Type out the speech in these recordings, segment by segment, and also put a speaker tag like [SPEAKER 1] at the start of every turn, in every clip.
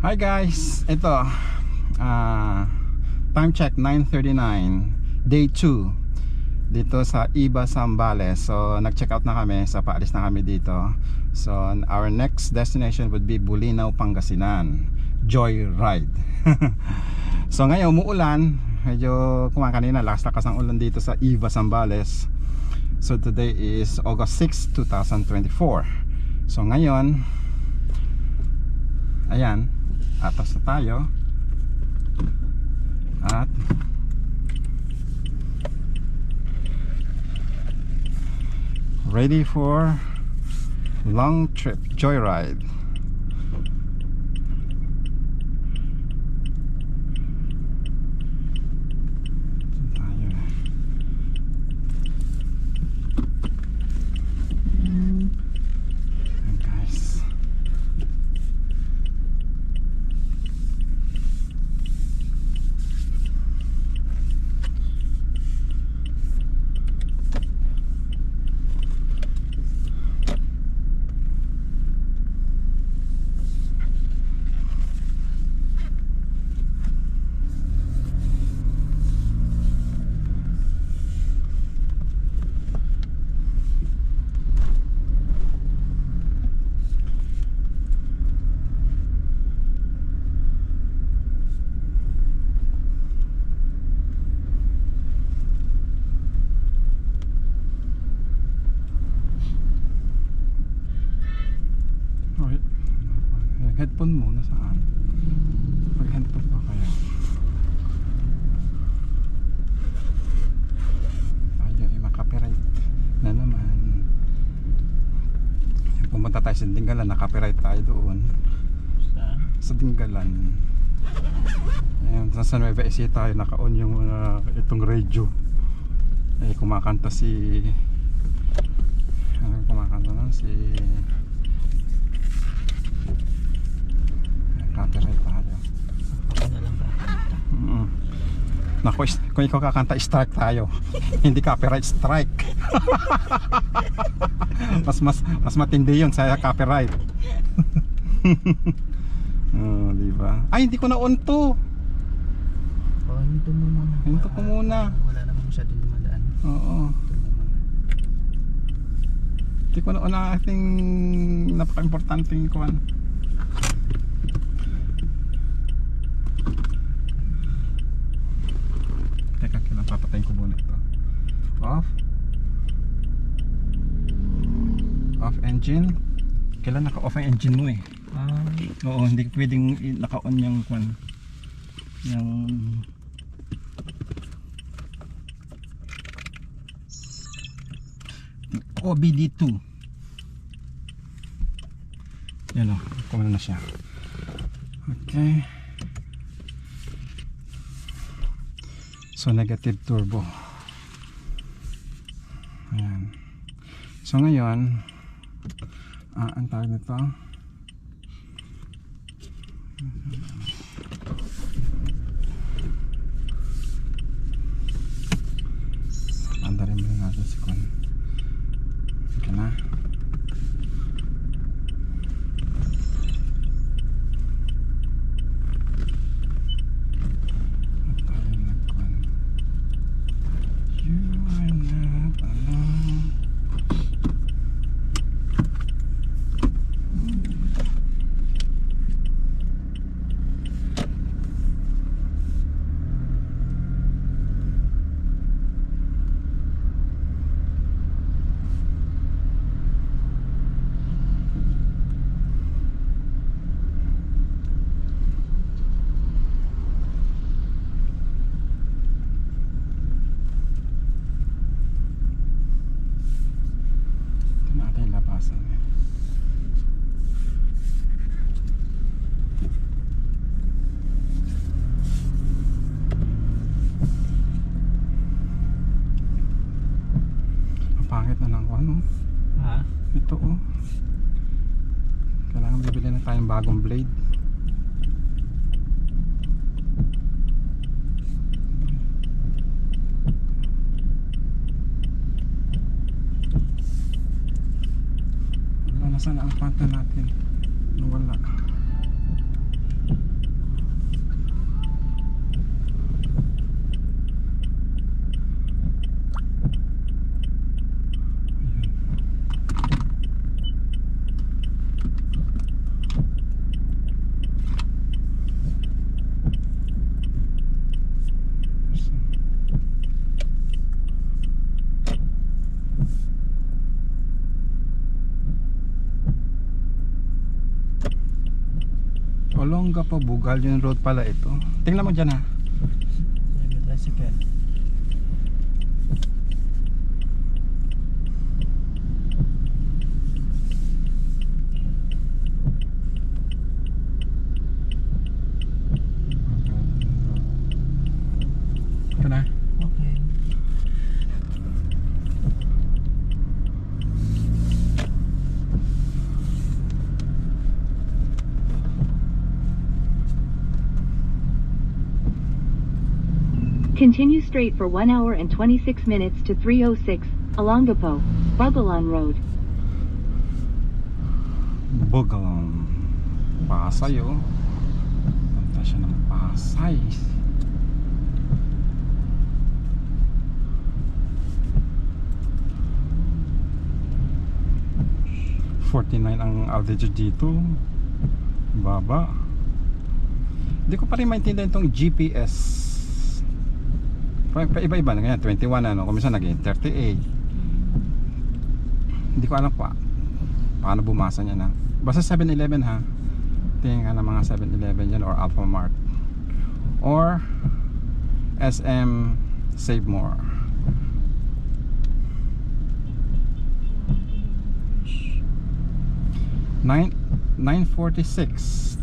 [SPEAKER 1] Hi guys, ito time check 9:39, day 2 dito sa Iba, Zambales. So nag-check out na kami, sa paalis na kami dito. So our next destination would be Bulinaw, Pangasinan, Joy Ride. So ngayon umuulan, medyo kumakanina lakas-lakas ang ulan dito sa Iba, Zambales. So today is August 6, 2024. So ngayon, ayan, atas na tayo at ready for long trip joyride. Headphone muna saan? Mag-headphone pa kaya? Tayo ay makapiright na naman. Pumunta tayo sa Dingalan, nakapiright tayo doon. Sa Dingalan. Ayan, sa Nueva Ecija tayo, naka-on yung itong radio. Eh, kumakanta si... ano kumakanta na? Si... copyright tayo. Naku, kung ikaw kakanta, strike tayo. Hindi copyright, strike. mas matindi yun sa copyright. Oh, diba? Ay, hindi ko na on to.
[SPEAKER 2] Oh, hinto mo muna.
[SPEAKER 1] Hinto ko muna.
[SPEAKER 2] Wala naman masyadong dumadaan.
[SPEAKER 1] Oo. Hindi ko na on ang ating napaka-importanting kuwan. Teka, kailan papatayin ko muna ito. Off engine. Kailan naka-off ang engine mo eh? Oo, hindi pwedeng naka-on yung kwan. Yung OBD2. Yan o, kumana na siya. Okay. So negative turbo. Ayan. So ngayon, ang tawag nito, andarin mo na natin si Kun. Okay na. Pangit na lang ko ano.
[SPEAKER 2] Ha?
[SPEAKER 1] Ito oh. Kailangan bibili na tayong bagong blade. Nasaan na ang panta natin? Nawala. Olongapo, Bugal yung road pala ito. Tingnan mo dyan ha.
[SPEAKER 2] Sige, tricycle.
[SPEAKER 1] Ito na.
[SPEAKER 2] Okay.
[SPEAKER 3] Continue straight for 1 hour and 26 minutes to 306, Olongapo, Bugalan Road.
[SPEAKER 1] Bugalan. Pasay oh. Punta siya ng Pasay. $49 ang altitude dito. Baba. Hindi ko pa rin maintindihan itong GPS. Iba-iba na ganyan, 21 ano, kung minsan naging 38. Hindi ko alam pa paano bumasa niya na. Basta 7-Eleven ha. Tingin ka ng mga 7-Eleven yan or Alphamart or SM Save More. 9:46.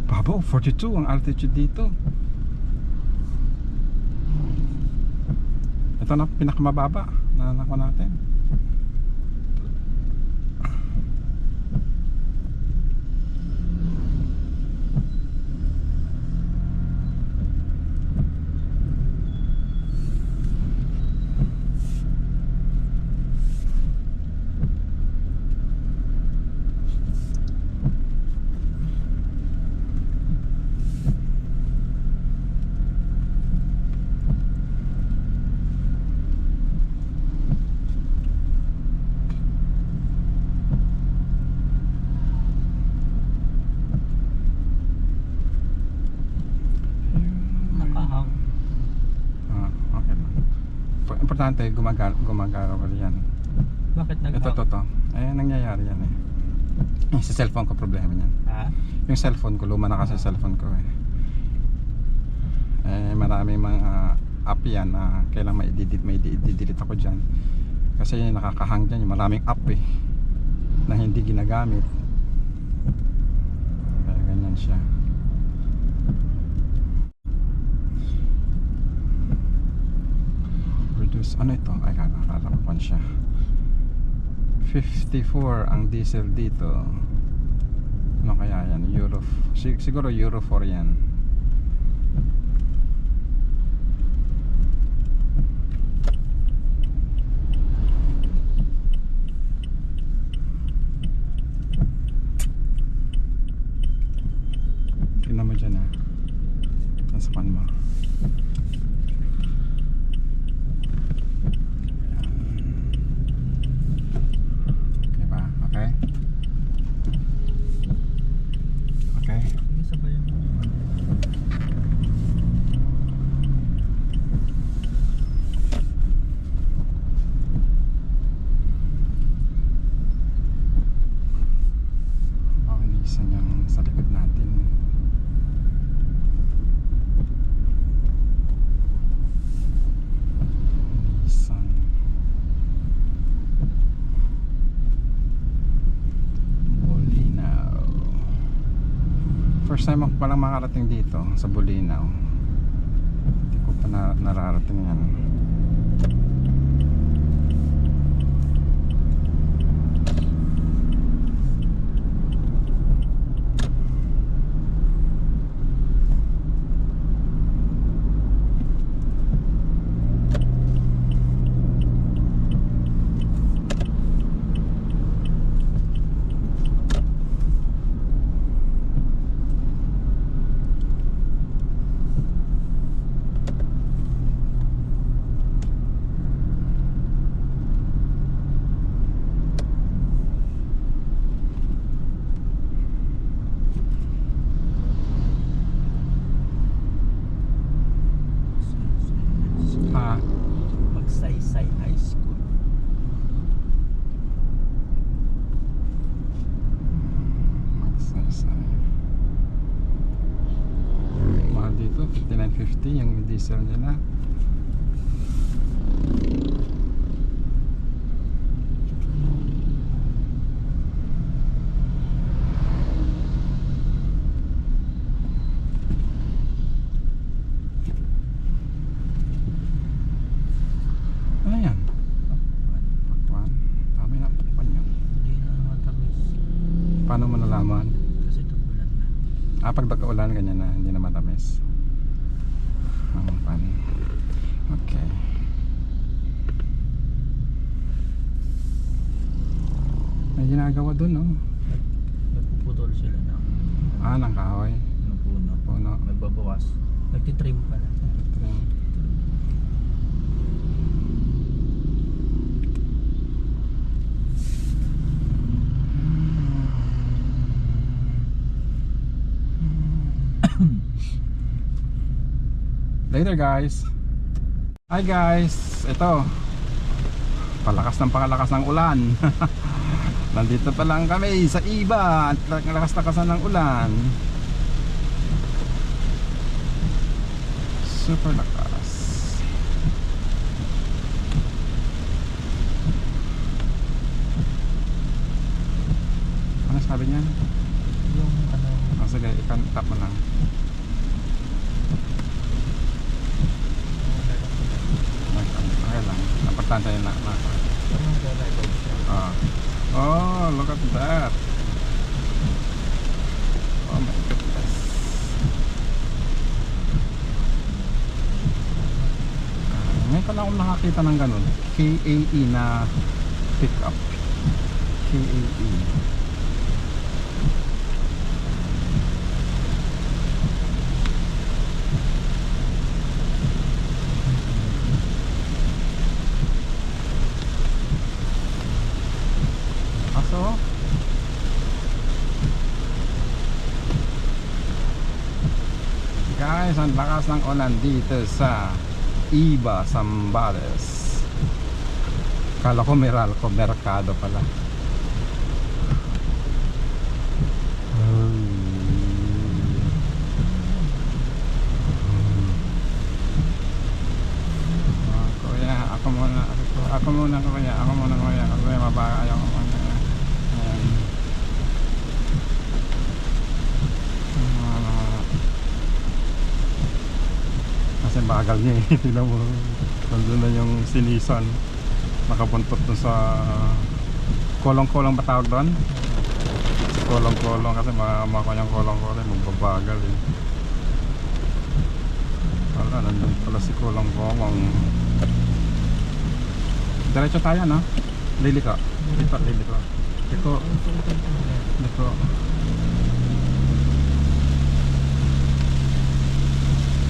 [SPEAKER 1] Baba, 42 ang altitude dito. Ito na pinakamababa na nakuha natin.
[SPEAKER 2] Nakahang.
[SPEAKER 1] Okay lang. Importante gumagana pa yan.
[SPEAKER 2] Bakit naghang?
[SPEAKER 1] Ito. Nangyayari yan eh. Sa cellphone ko problema yan.
[SPEAKER 2] Ha?
[SPEAKER 1] Yung cellphone ko, luma na kasi cellphone ko eh. Maraming mga app yan na kailangan may-delete ako dyan. Kasi nakakahang dyan, yung maraming app eh na hindi ginagamit. Kaya ganyan siya. Reduce, ano ito? Ay, akala ko siya. 54 ang diesel dito. Ano kaya yan? Siguro Euro 4 yan. Tingnan mo dyan ha. Nasa pan mo. Okay ba? Okay? Okay?
[SPEAKER 2] Sige, sabayan mo.
[SPEAKER 1] Nisan yung sa likod natin. Nissan Bolinao. First time ako palang makarating dito sa Bolinao. Hindi ko pa nararating yan. to, 59.50 yung diesel nila. Ano yan? Pakwan. Dami na pakwan yan.
[SPEAKER 2] Hindi na matamis.
[SPEAKER 1] Paano mo nalaman?
[SPEAKER 2] Kasi tumulan na.
[SPEAKER 1] Pag pagkaulan ganyan na, hindi na matamis. Ang pan. Okay. May ginagawa dun, no?
[SPEAKER 2] Nagpuputol sila ng
[SPEAKER 1] Ng kahoy.
[SPEAKER 2] puno.
[SPEAKER 1] Puno.
[SPEAKER 2] Nagbabawas. Nagtitrim pala.
[SPEAKER 1] Later guys. Hi guys. Ito. Palakas ng ulan. Nandito pa lang kami sa iba at lakas-lakasan ng ulan. Super lakas. Ano sabi niyan?
[SPEAKER 2] Yung ano,
[SPEAKER 1] Sige, ikan-tap mo lang. Okay lang. Importante yun na.
[SPEAKER 2] yung gagawin siya.
[SPEAKER 1] Oh, look at that. Oh my goodness. Ngayon ko lang akong nakakita ng ganun. KAE na pickup. KAE. Aso? Guys, ang lakas ng ulan dito sa Iba, Zambales. Kala ko Mercado pala. Kuya, ako muna kuya. Kuya, mabaka ayaw ko muna. Ayan. Kasi bagal niya eh. Tignan mo. Nandun na yung sinisan. Nakabuntot dun sa kolong-kolong ba tawag doon? Kolong-kolong kasi makakanyang kolong-kolong. Magbabagal eh. Wala, nandun pala si kolong-kolong. Diretso tayo, no? Liliko. Liliko.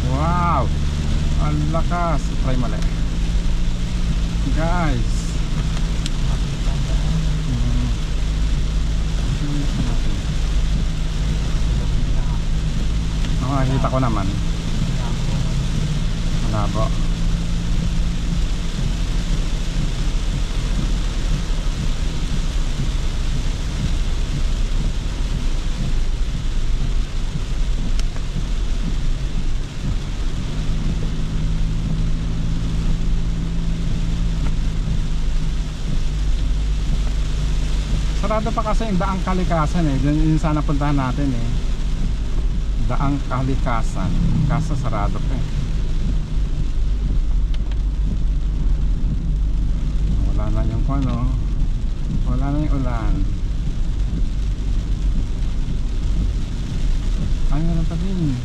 [SPEAKER 1] Wow! Ang lakas. Try mali. Guys. Nakita ko naman. Malabo. Sarado pa kasi yung Daang Kalikasan eh. Yun sana puntahan natin eh. Daang Kalikasan. Kaso sarado pa eh. Wala na yung ano. Wala na yung ulan. Ay, meron pa din.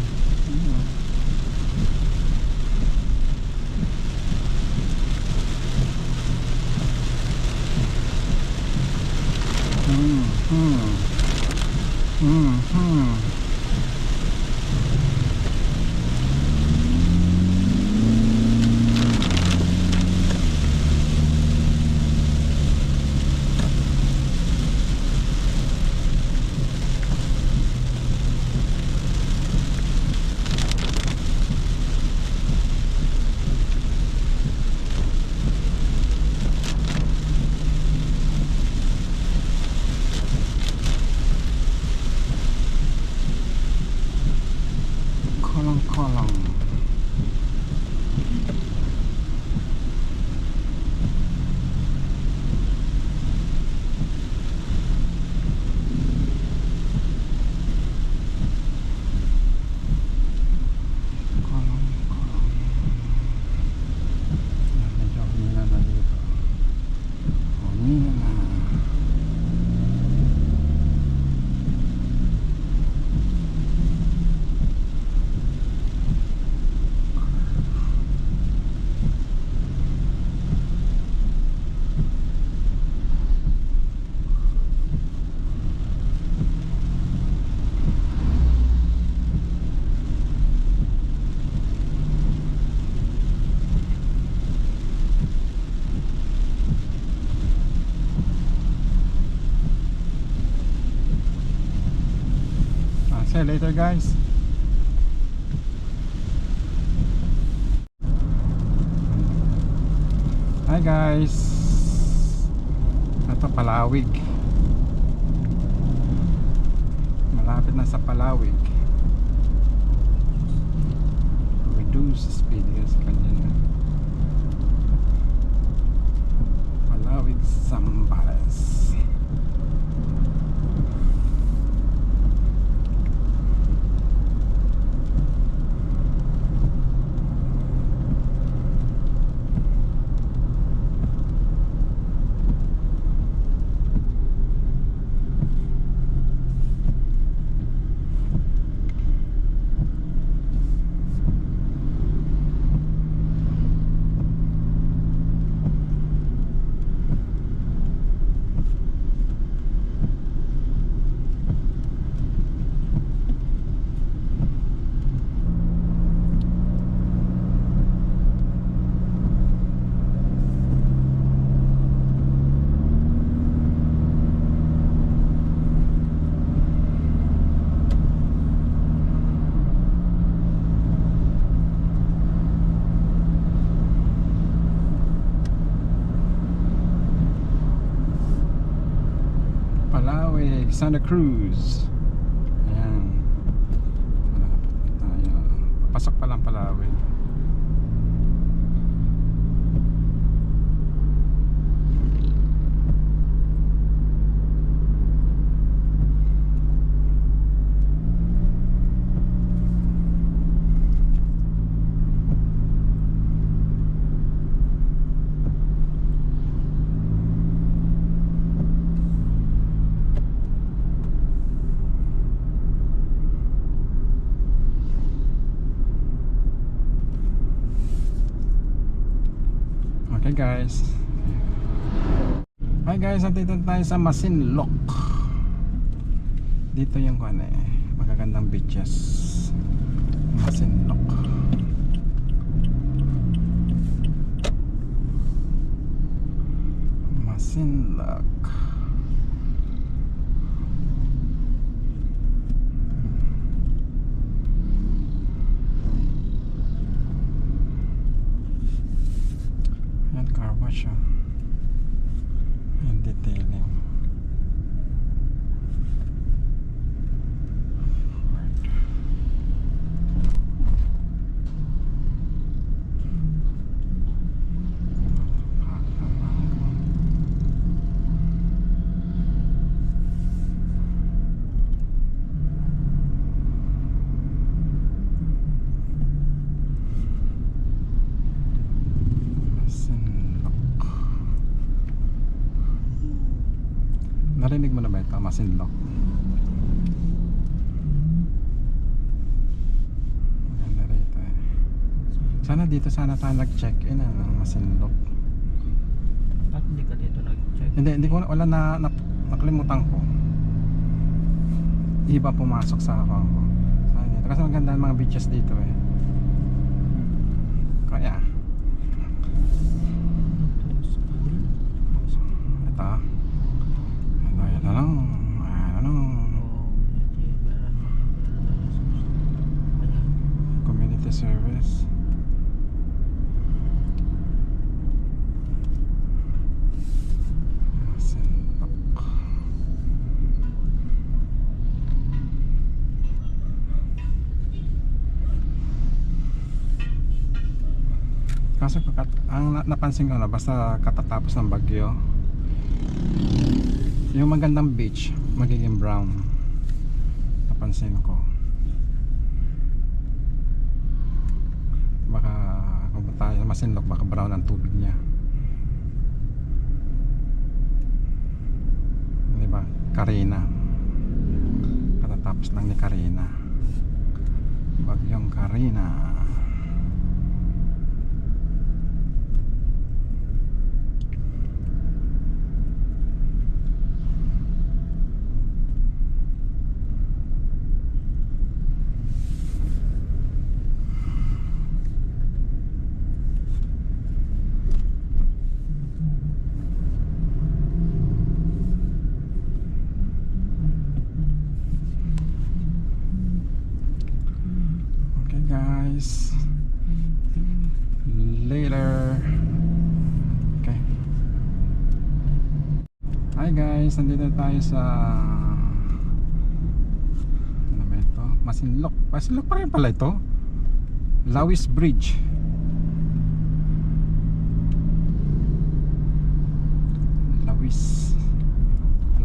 [SPEAKER 1] Okay, later guys. Hi guys. Ito Palawig. Malapit na sa Palawig. Reduce speed kasi kanya. Palawig, Zambales. Palawig, Santa Cruz. Ayan. Malapit na tayo. Papasok pa lang Palawig. Okay guys. Hi guys, nandito tayo sa Masinloc. Dito yung magagandang beaches. Masinloc. Masinloc. Yan, car wash oh. Yan, detailing. Narinig mo na ba ito? Masinloc. Maganda rito eh. Sana dito sana tayo nag-check-in Masinloc.
[SPEAKER 2] At hindi ka dito nag-check?
[SPEAKER 1] Hindi ko wala nakalimutan ko. Iba pumasok sa ako. Sana dito. Kasi maganda ang mga beaches dito eh. Kaya ito. Community service. Masinloc. Kasi ang napansin ko basta katatapos ng bagyo, yung magandang beach magiging brown. Napansin ko. Baka kung tayo sa Masinloc, baka brown ang tubig niya. Diba? Karina. Katatapos lang ni Karina. Bagyong Karina. guys. Later. Okay. Hi guys, nandito tayo sa ano ba ito? Masinloc. Masinloc pa rin pala ito. Lawis Bridge.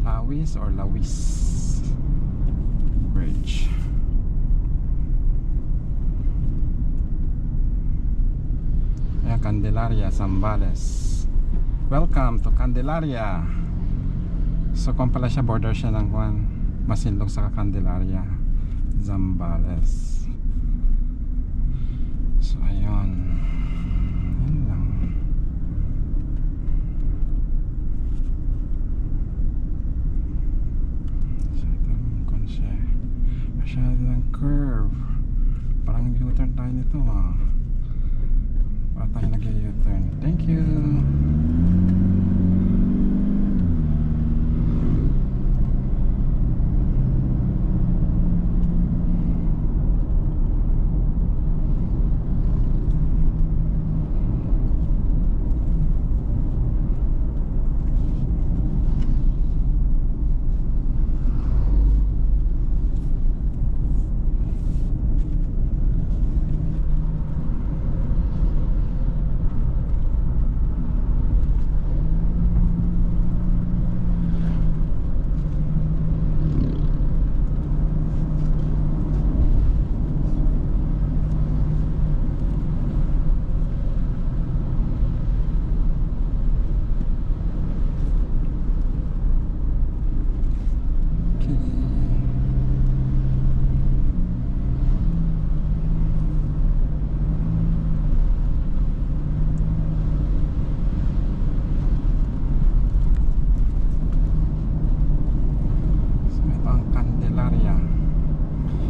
[SPEAKER 1] Lawis or Lawis Bridge. Ayan, Candelaria, Zambales. Welcome to Candelaria. So kung pala siya, border siya ng Masinloc sa Candelaria, Zambales. So ayun, yun lang. Masyado ng curve. Parang U-turn tayo nito parang tayo nag-U-turn. Thank you.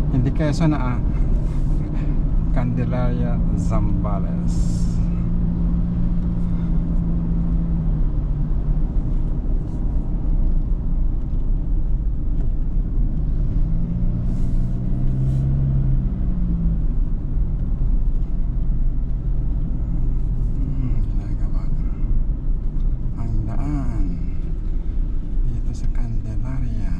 [SPEAKER 1] Hindi Quezon Candelaria, Zambales. Ginagawa ang daan dito sa Candelaria.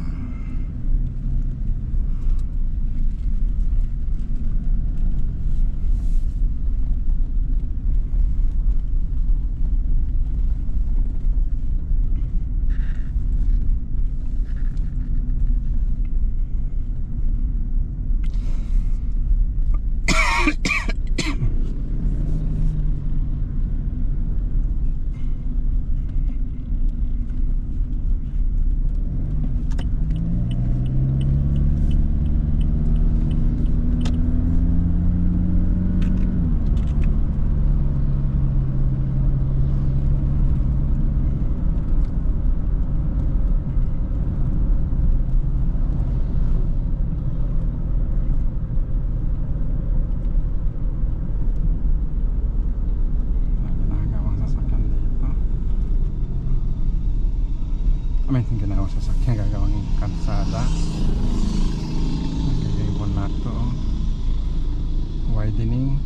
[SPEAKER 1] Yung ginagawa sa sasakyan, gagawang kalsada. Nagkagayon na ito, widening.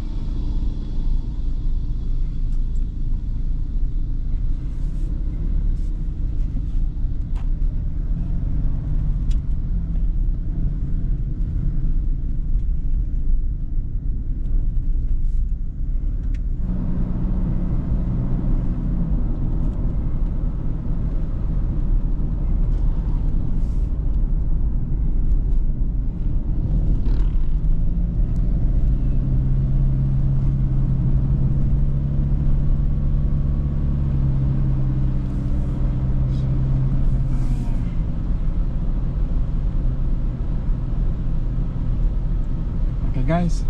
[SPEAKER 1] Guys,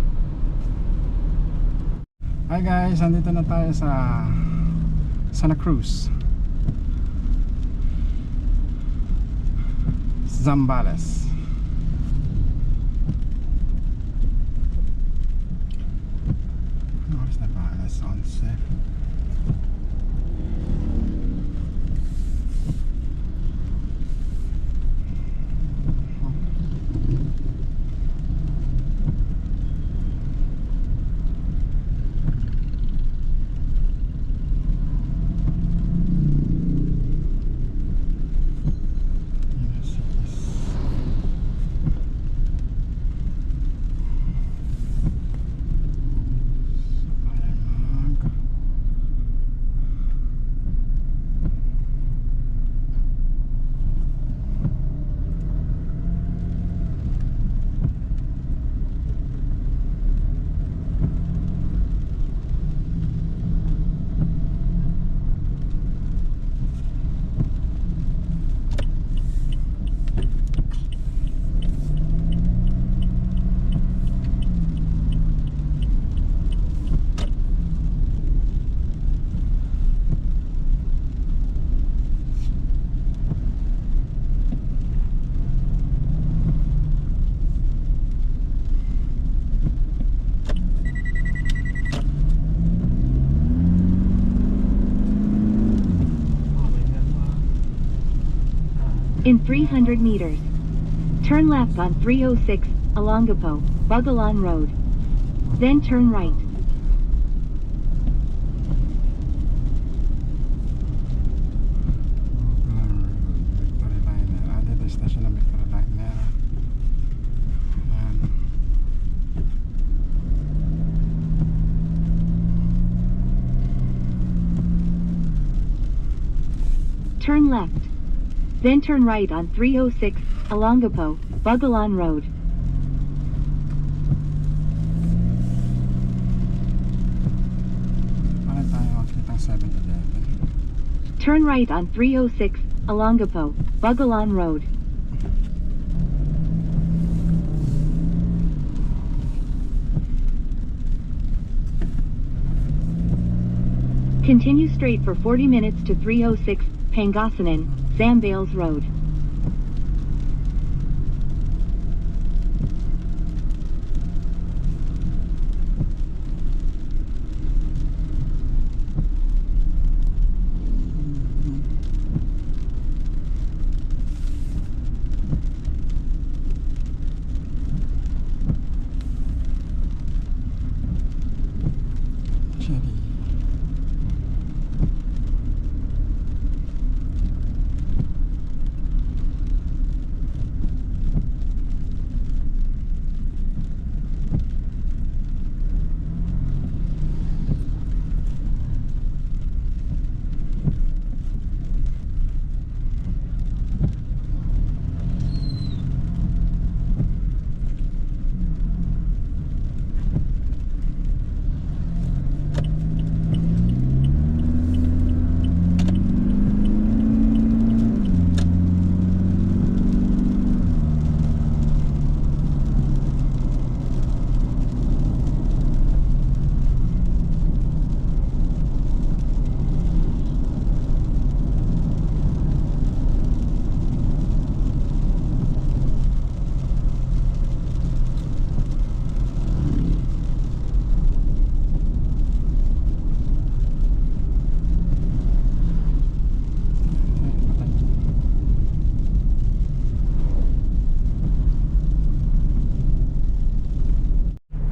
[SPEAKER 1] hi guys, nandito na tayo sa Santa Cruz, Zambales. Oras na ba? Alas 11.
[SPEAKER 3] In 300 meters, turn left on 306, Olongapo, Bugalan Road. Then turn right.
[SPEAKER 1] Victory Liner. Ah, dito yung station ng Victory Liner. Ayan.
[SPEAKER 3] Turn left. Then turn right on 306, Olongapo, Bugalan Road.
[SPEAKER 1] Ano tayo makikita 7-Eleven?
[SPEAKER 3] Turn right on 306, Olongapo, Bugalan Road. Continue straight for 40 minutes to 306, Pangasinan, Zambales Road.
[SPEAKER 1] Cherry.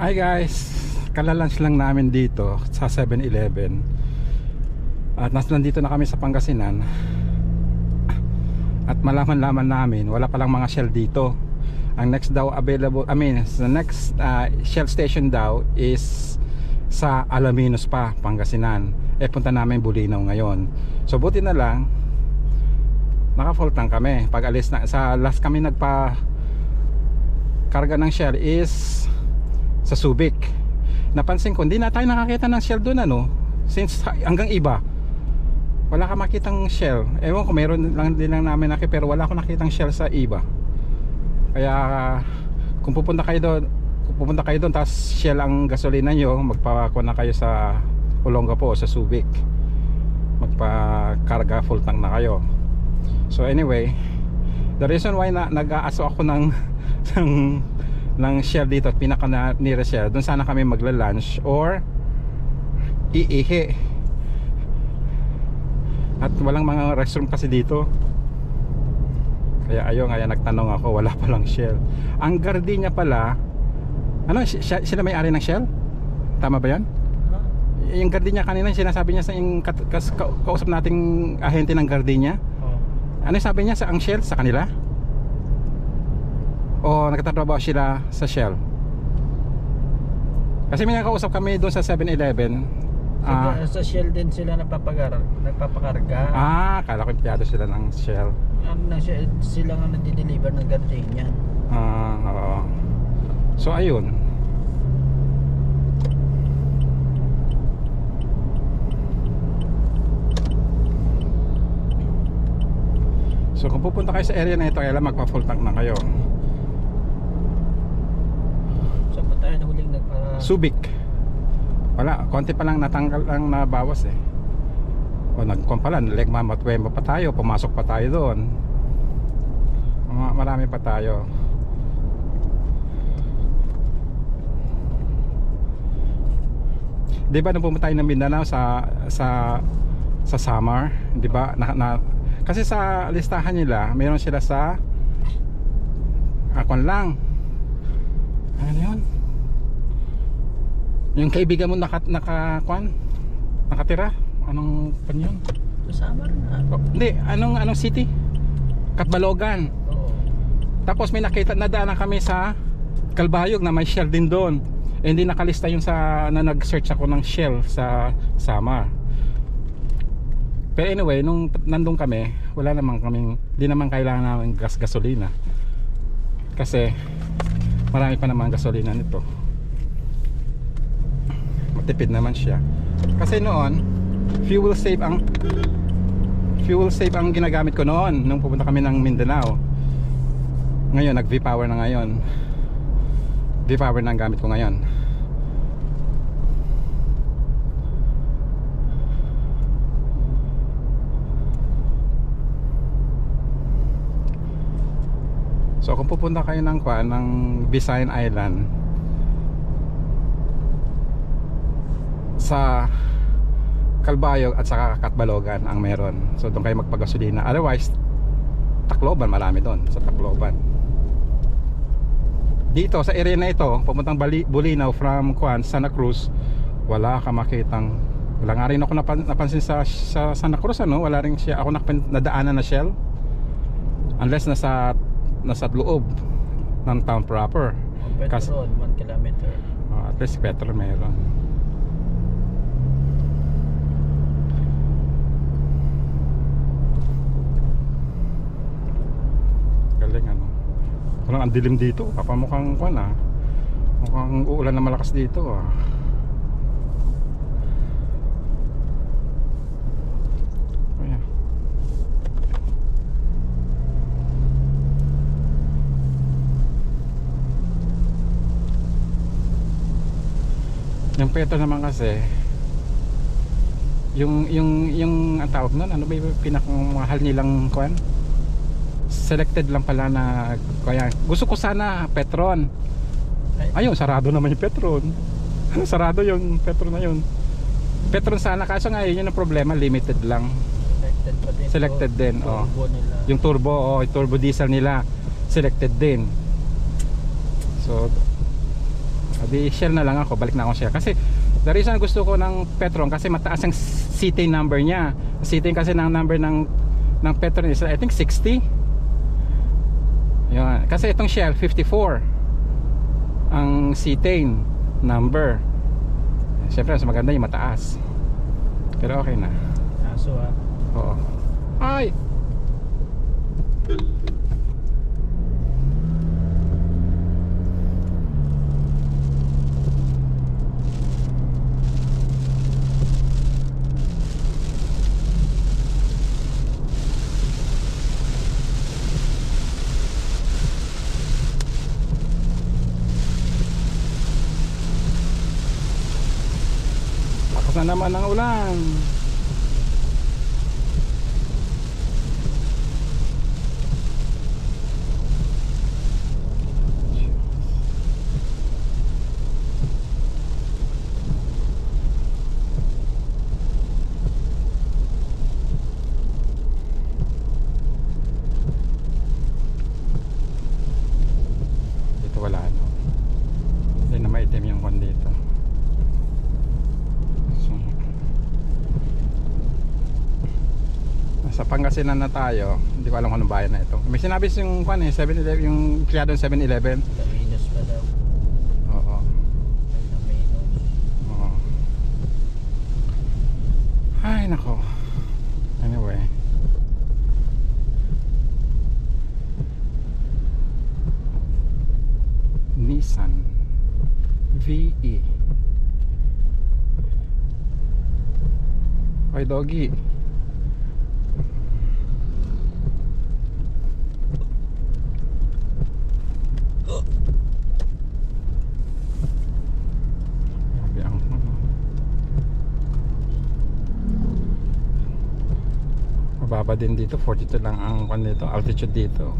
[SPEAKER 1] Hi guys, kalalunch lang namin dito sa 7-Eleven. At nandito na kami sa Pangasinan. At malaman-laman namin, wala palang mga Shell dito. Ang next daw available, the next Shell station daw is sa Alaminos pa, Pangasinan. Punta namin Bulinaw ngayon. So buti na lang naka full tank kami. Pag alis na, sa last kami nagpa karga ng Shell is sa Subic. Napansin ko hindi na tayo nakakita ng Shell doon, ano, since hanggang iba wala ka makitang Shell. Ewan ko, meron lang din lang namin nakita, pero wala ko nakitang Shell sa iba. Kaya kung pupunta kayo doon tapos Shell ang gasolina nyo, magpakuha na kayo sa Olongapo, sa Subic, magpakarga full tank na kayo. So anyway, the reason why nag-aaso ako ng Shell dito at pinaka nearest Shell, doon sana kami magla-lunch or iihi. At walang mga restroom kasi dito. Kaya ayun, kaya nagtanong ako, wala palang Shell. Ang Gardenia pala, ano, sila may-ari ng Shell? Tama ba yan? Yung Gardenia kanina, sinasabi niya sa yung kausap nating ahente ng Gardenia. Ano sabi niya sa ang Shell sa kanila? O nagtatrabaho sila sa Shell? Kasi may nakausap kami doon sa 7-Eleven.
[SPEAKER 2] Sa Shell din sila nagpapakarga.
[SPEAKER 1] Kala ko empleyado sila ng Shell.
[SPEAKER 2] Sila nga nagdi-deliver ng Gardenia.
[SPEAKER 1] Oo. So ayun. So kung pupunta kayo sa area na ito, kailangan magpa-full tank na kayo.
[SPEAKER 2] Saan pa tayo na huling
[SPEAKER 1] Subic. Wala, konti pa lang natanggal ang nabawas eh. O nagkon pala, Legmamatuemba pa tayo, pumasok pa tayo doon. Marami pa tayo. Di ba nung pumunta tayo ng Mindanao sa summer, di ba? Kasi sa listahan nila, mayroon sila sa akon lang. Ano yun? Yung kaibigan mo nakatira? Anong pan yun?
[SPEAKER 2] Kasama rin na.
[SPEAKER 1] Oh, hindi, anong city? Katbalogan.
[SPEAKER 2] Oo.
[SPEAKER 1] Tapos may nakita, nadaanan kami sa Kalbayog na may Shell din doon. Eh, hindi nakalista yung sa na nag-search ako ng Shell sa Samar. Pero anyway, nung nandun kami, wala naman kaming, hindi naman kailangan namin gasolina. Kasi marami pa naman gasolina nito. Matipid naman siya. Kasi noon, fuel save ang ginagamit ko noon nung pupunta kami ng Mindanao. Ngayon, nag V-Power na ngayon. V-Power na ang gamit ko ngayon. So kung pupunta kayo ng Visayan Island, sa Kalbayog at saka Katbalogan ang meron. So doon kayo magpagasolina. Otherwise, Tacloban, marami doon sa Tacloban. Dito sa area na ito, pupuntang Bulinaw from Santa Cruz, wala ka makitang, wala nga rin ako napansin sa Santa Cruz, ano? Wala rin siya ako nadaanan na Shell. Unless nasa loob ng town proper.
[SPEAKER 2] Petron, 1 kilometer.
[SPEAKER 1] At least petrol meron. Galing ano. Parang ang dilim dito. Papamukhang mukhang uulan na malakas dito ah. Yung Petro naman kasi yung ang tawag nun, ano ba yung pinakamahal nilang selected lang pala na, kaya gusto ko sana Petron. Ayun, sarado naman yung Petron. Sarado yung Petron na yun. Petron sana, kaso nga yun ang problema, limited lang. Selected din, oh. Yung turbo, yung turbo diesel nila selected din. So di Shell na lang ako, balik na ako Shell. Kasi the reason gusto ko ng Petron kasi mataas ang cetane number niya. Cetane kasi ng number ng Petron is I think 60. Yun. Kasi itong Shell 54 ang cetane number. Siyempre mas maganda yung mataas. Pero okay na.
[SPEAKER 2] Aso ah.
[SPEAKER 1] Oo. Ay! Na naman ang ulan. Dito wala no. Hindi na maitim yung kwan dito. Sa Pangasinan na tayo, hindi ko alam kung anong bayan na ito. May sinabi yung 7-Eleven, yung kriyado ng 7-Eleven.
[SPEAKER 2] Caminos pa daw.
[SPEAKER 1] Oo.
[SPEAKER 2] Caminos.
[SPEAKER 1] Oo. Ay nako. Anyway. Nissan VE. Hoy doggy. Mababa din dito, 42 lang ang dito, altitude dito.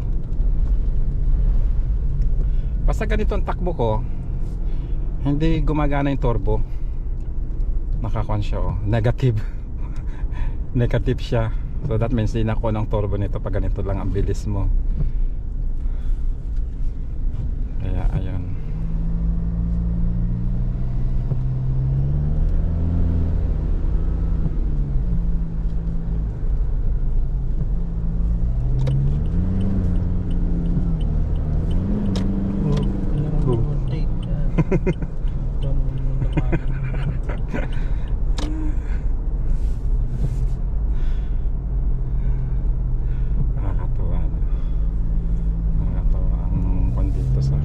[SPEAKER 1] Basta ganito ang takbo ko, hindi gumagana yung turbo. Nakakuan siya oh, negative. Negative siya. So that means di na ko ng turbo nito pag ganito lang ang bilis mo. Kaya ayun.
[SPEAKER 2] Oh, overtake ka. Itong lumanan.
[SPEAKER 1] Nakakatawa na. Nakakatawa ang kondito sa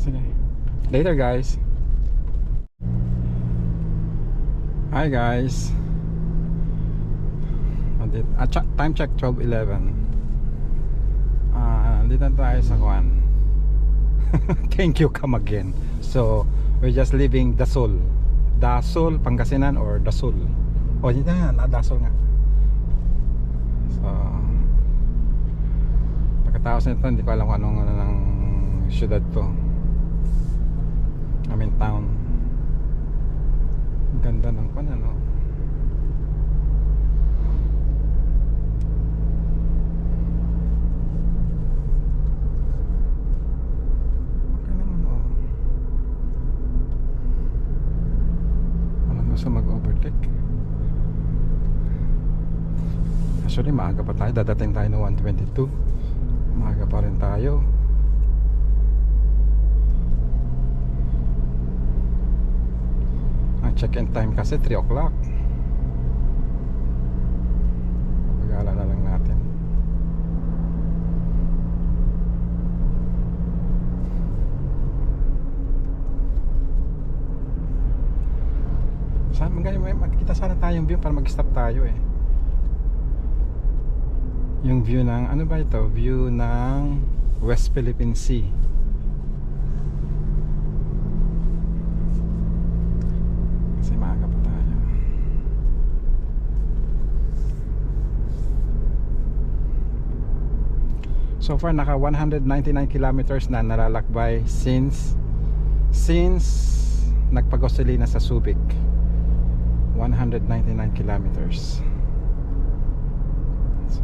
[SPEAKER 1] sige. Later guys. Hi guys. Time check 12:11. Dito na tayo sa Kuan. Thank you, come again. So we're just leaving Dasol. Dasol, Pangasinan or Dasol. O dito na, Dasol nga. So pagkatapos nito hindi ko alam kung anong ng syudad to. I mean town. Ganda ng pan ano. Okay naman oh. Alam mo sa mag-overtake. Actually maaga pa tayo. Dadating tayo ng 122. Maaga pa rin tayo. Check-in time kasi 3 o'clock. Pagala na lang natin. Saan magkita sana tayong view para mag-stop tayo eh. Yung view ng ano ba ito? View ng West Philippine Sea. Kasi maaga pa tayo. So far naka 199 kilometers na nalalakbay since nagpag-Gasolina sa Subic. 199 kilometers. So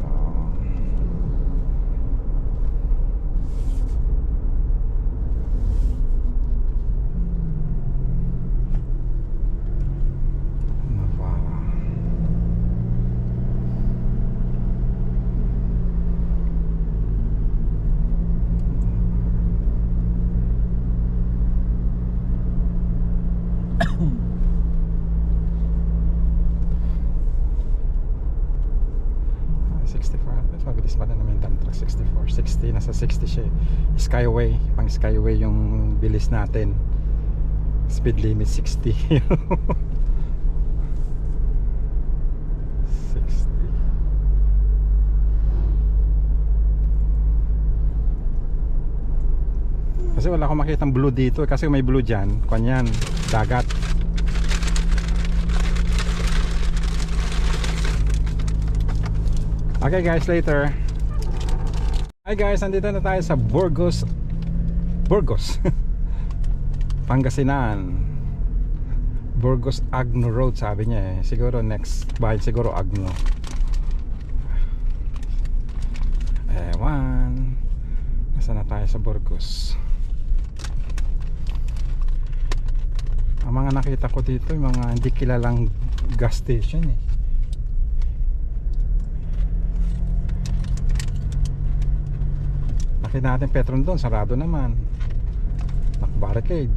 [SPEAKER 1] mabilis pa na naman dump truck. 64, 60, nasa 60 siya eh. Skyway, pang Skyway yung bilis natin. Speed limit 60. 60. Kasi wala akong makitang blue dito. Kasi may blue dyan, kanyan, dagat. Okay guys, later. Hi guys, nandito na tayo sa Burgos Pangasinan. Burgos Agno Road sabi niya eh. Siguro next bahay siguro Agno. Ewan. Nasaan na tayo sa Burgos? Ang mga nakita ko dito yung mga hindi kilalang gas station eh. Nakita natin Petron doon, sarado naman. Naka-barricade.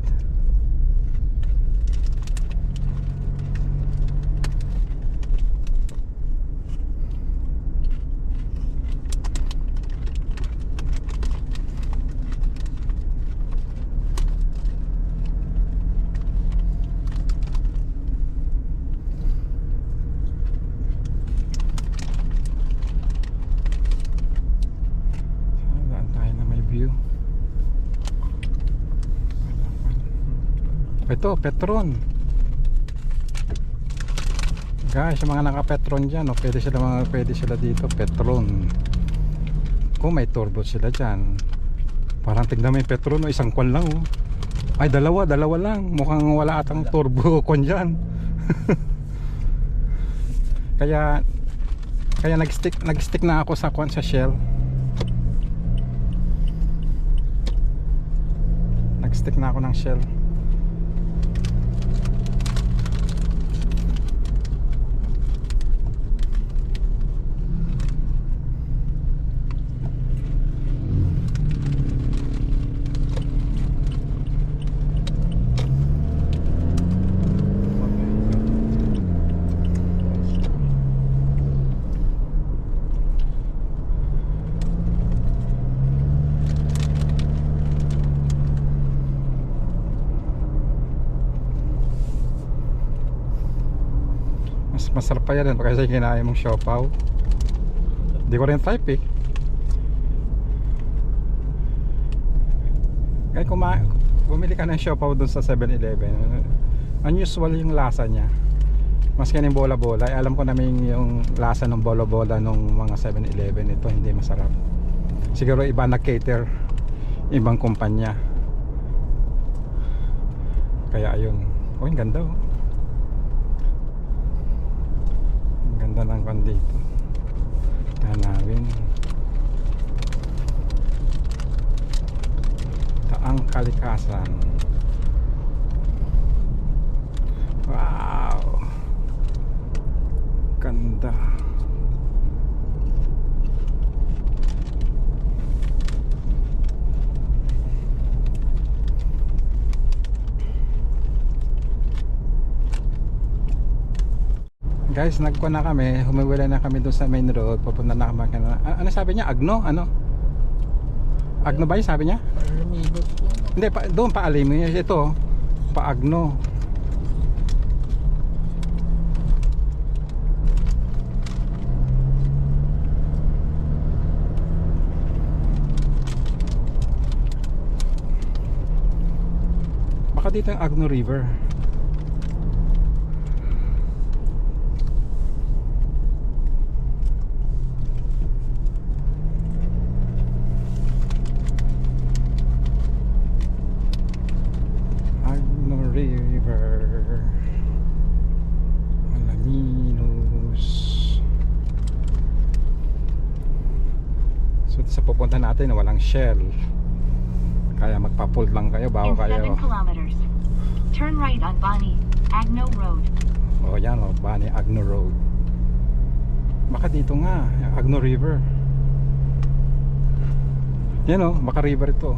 [SPEAKER 1] Ito, Petron. Guys, yung mga naka-Petron dyan, oh, pwede sila dito, Petron. Kung may turbo sila dyan. Parang tignan mo yung Petron, oh, isang kwan lang, oh. Ay, dalawa lang. Mukhang wala atang turbo kwan dyan. Kaya nag-stick na ako sa kwan, sa Shell. Nag-stick na ako ng Shell. Masarap pa yan kasi kinain mong siopaw. Hindi ko rin type eh. Kaya bumili ka ng siopaw dun sa 7-Eleven, unusual yung lasa niya. Maski yung bola-bola, alam ko namin yung lasa ng bola-bola nung mga 7-Eleven. Ito hindi masarap. Siguro iba na-cater, ibang kumpanya. Kaya ayun. Oh, yung ganda oh. Ganda ng kwan dito. Tanawin. Taang Kalikasan. Wow, ganda. Guys, nagkuha na kami, humiwala na kami doon sa main road, papunta na kami. Ano sabi niya? Agno? Ano? Agno ba yung sabi niya?
[SPEAKER 2] Palamigos po.
[SPEAKER 1] Hindi, doon pa Alimos. Ito, pa Agno. Baka dito yung Agno River. Sa pupunta natin walang Shell, kaya magpa-pull lang kayo bago
[SPEAKER 3] In
[SPEAKER 1] kayo.
[SPEAKER 3] 7 kilometers, turn right on Bani Agno Road.
[SPEAKER 1] O yan o, Bani Agno Road. Baka dito nga Agno River. Yan o, baka river ito.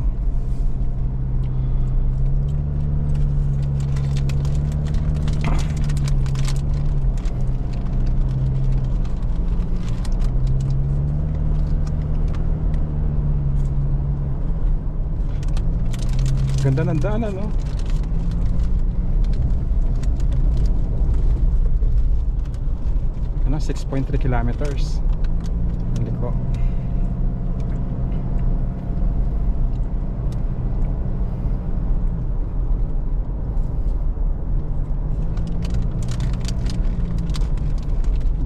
[SPEAKER 1] Ganda ng daanan, no? Ano, 6.3 kilometers. Hindi ko.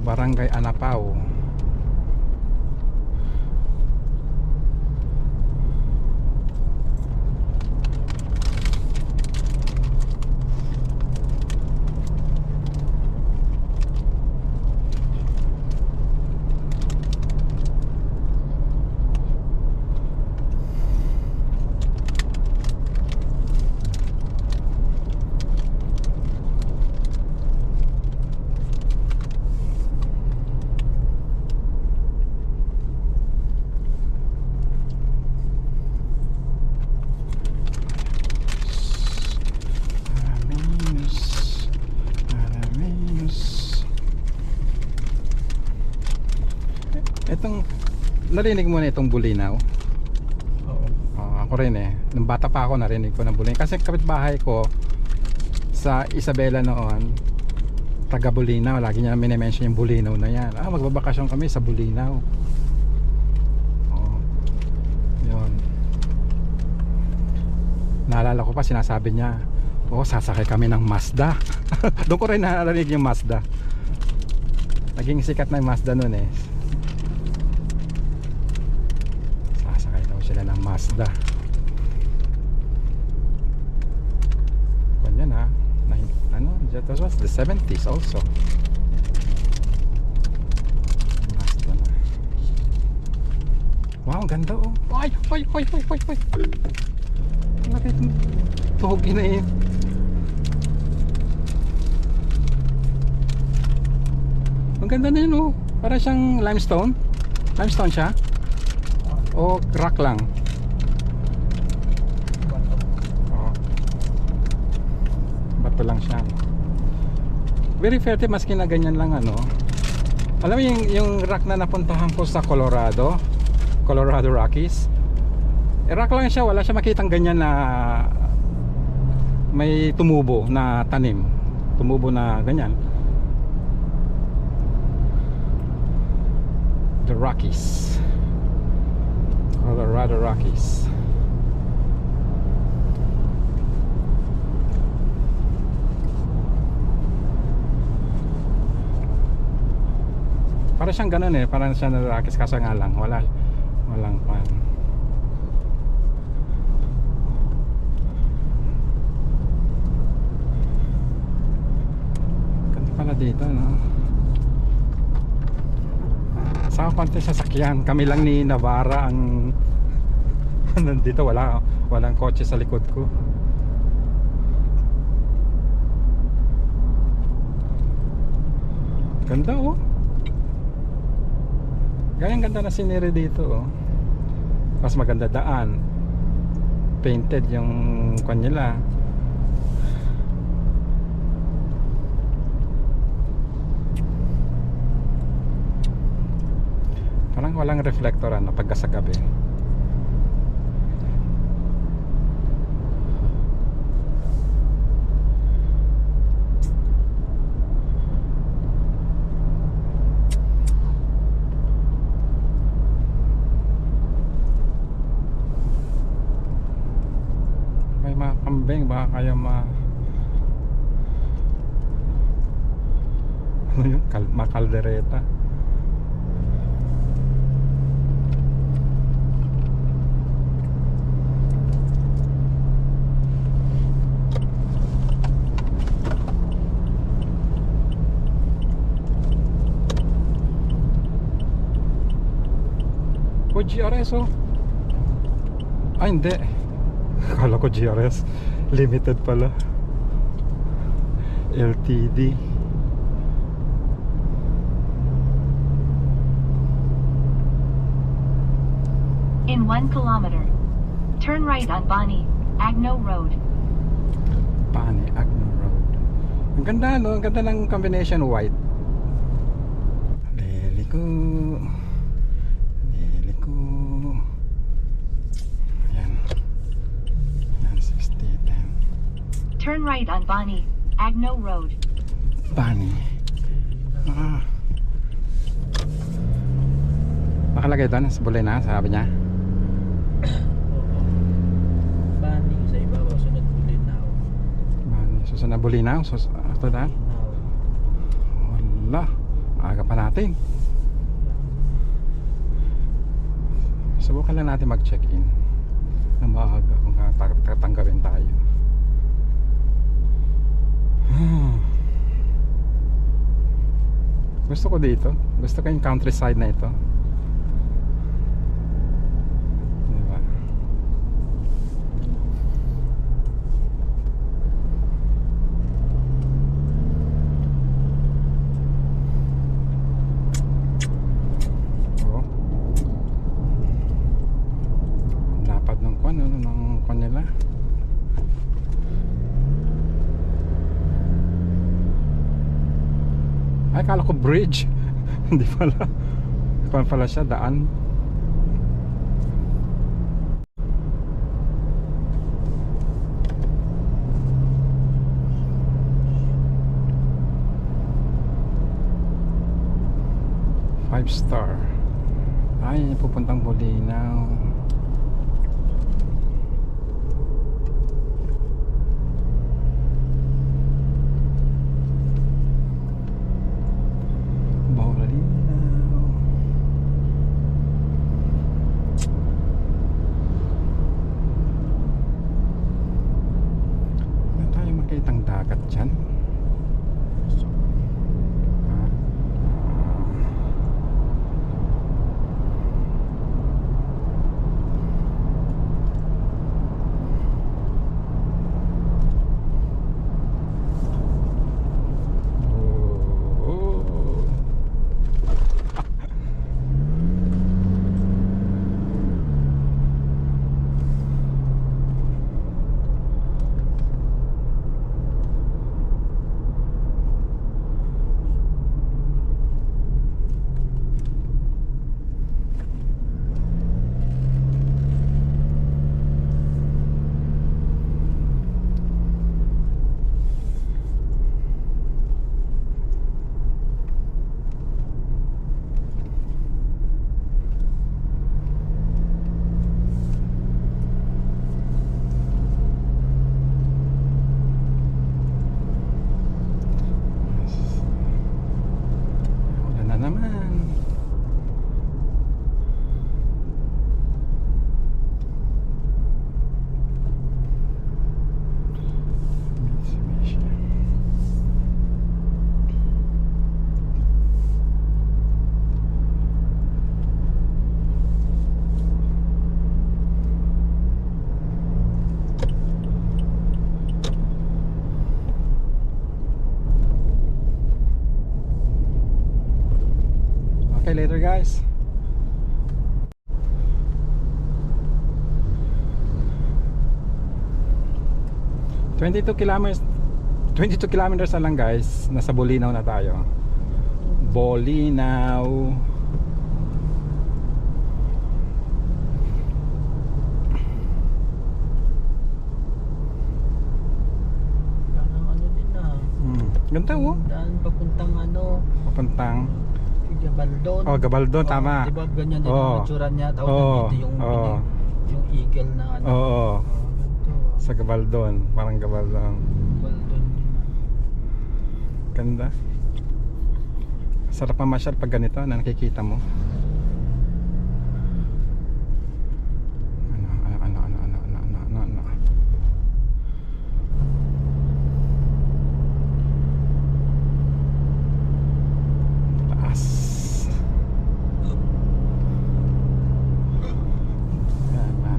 [SPEAKER 1] Barangay Anapao. Itong narinig mo na itong Bulinaw?
[SPEAKER 2] Oo.
[SPEAKER 1] Ako rin eh. Nung bata pa ako narinig ko ng Bulinaw. Kasi kapitbahay ko sa Isabela noon, taga Bulinaw. Lagi niya minimension yung Bulinaw na yan. Magbabakasyon kami sa Bulinaw. Yun. naalala ko pa, sinasabi niya, oh, sasakay kami ng Mazda. Doon ko rin narinig yung Mazda. Naging sikat na yung Mazda noon eh. Sasakay daw sila ng Mazda. Ganyan ha. Ano, that was the 70s also. Mazda na. Wow, ganda oh. Ay. Bakit tuhogi na eh. Ang ganda na yun oh. Para siyang limestone. Limestone siya. O rock lang. Oh. Bato lang siya. Very effective maski na ganyan lang ano. Alam mo yung rock na napuntahan ko sa Colorado Rockies. Rock lang siya, wala siya makitang ganyan na may tumubo na tanim. Tumubo na ganyan. The Rockies. Colorado Rockies. Para siyang ganun eh, parang siya na Rockies kaso nga lang walang pan. Ganda pala dito no. Sa konti sasakyan, kami lang ni Navarra ang nandito, walang kotse sa likod ko. Ganda oh. Ganyang ganda na scenery dito oh. Mas maganda daan. Painted yung kanyila. Parang walang reflector ano pagka sa gabi. May mga kambing baka kaya ano yun? Makaldereta. O GRS oh. Ay hindi. Akala ko GRS. Limited pala. LTD.
[SPEAKER 3] In 1 kilometer, turn right on Bonnie Agno Road.
[SPEAKER 1] Bonnie Agno Road. Ang ganda no, ang ganda ng combination white. Liliko. Ayan. Ayan, 60-10.
[SPEAKER 3] Turn right on Bonnie Agno Road.
[SPEAKER 1] Bonnie. Nakalagay doon sa bulay na, sabi niya.
[SPEAKER 2] Bani sa ibabaw, sunod Bulinaw.
[SPEAKER 1] Bonnie, susunod na Bulinaw. After that, wala. Aga pa natin. Subukan lang natin mag-check-in na maaga kung tatanggapin tayo. Gusto ko dito. Gusto ko yung countryside na ito. Diba? Oh. Lapad ng kwan nila. Ay, kala ko bridge. Hindi pala. Kung pala siya, daan. Five star. Ay, pupuntang Bulinaw. later guys. $22 kilometers na lang guys. Nasa Bolinao na tayo. Bolinao.
[SPEAKER 2] Parang ano din ah.
[SPEAKER 1] Ganda oh.
[SPEAKER 2] Daan papuntang ano,
[SPEAKER 1] Papuntang
[SPEAKER 2] Gabaldon.
[SPEAKER 1] Oh, Gabaldon, tama.
[SPEAKER 2] Di ba ganyan din
[SPEAKER 1] Oo.
[SPEAKER 2] ang itsura niya? Tapos
[SPEAKER 1] Oo.
[SPEAKER 2] nandito yung,
[SPEAKER 1] Oo.
[SPEAKER 2] yung eagle na ano.
[SPEAKER 1] Oo.
[SPEAKER 2] Ganito.
[SPEAKER 1] Sa Gabaldon. Parang Gabaldon.
[SPEAKER 2] Gabaldon din ah.
[SPEAKER 1] Ganda. Sarap mamasyal pag ganito na nakikita mo. Ano. Taas. Yan na.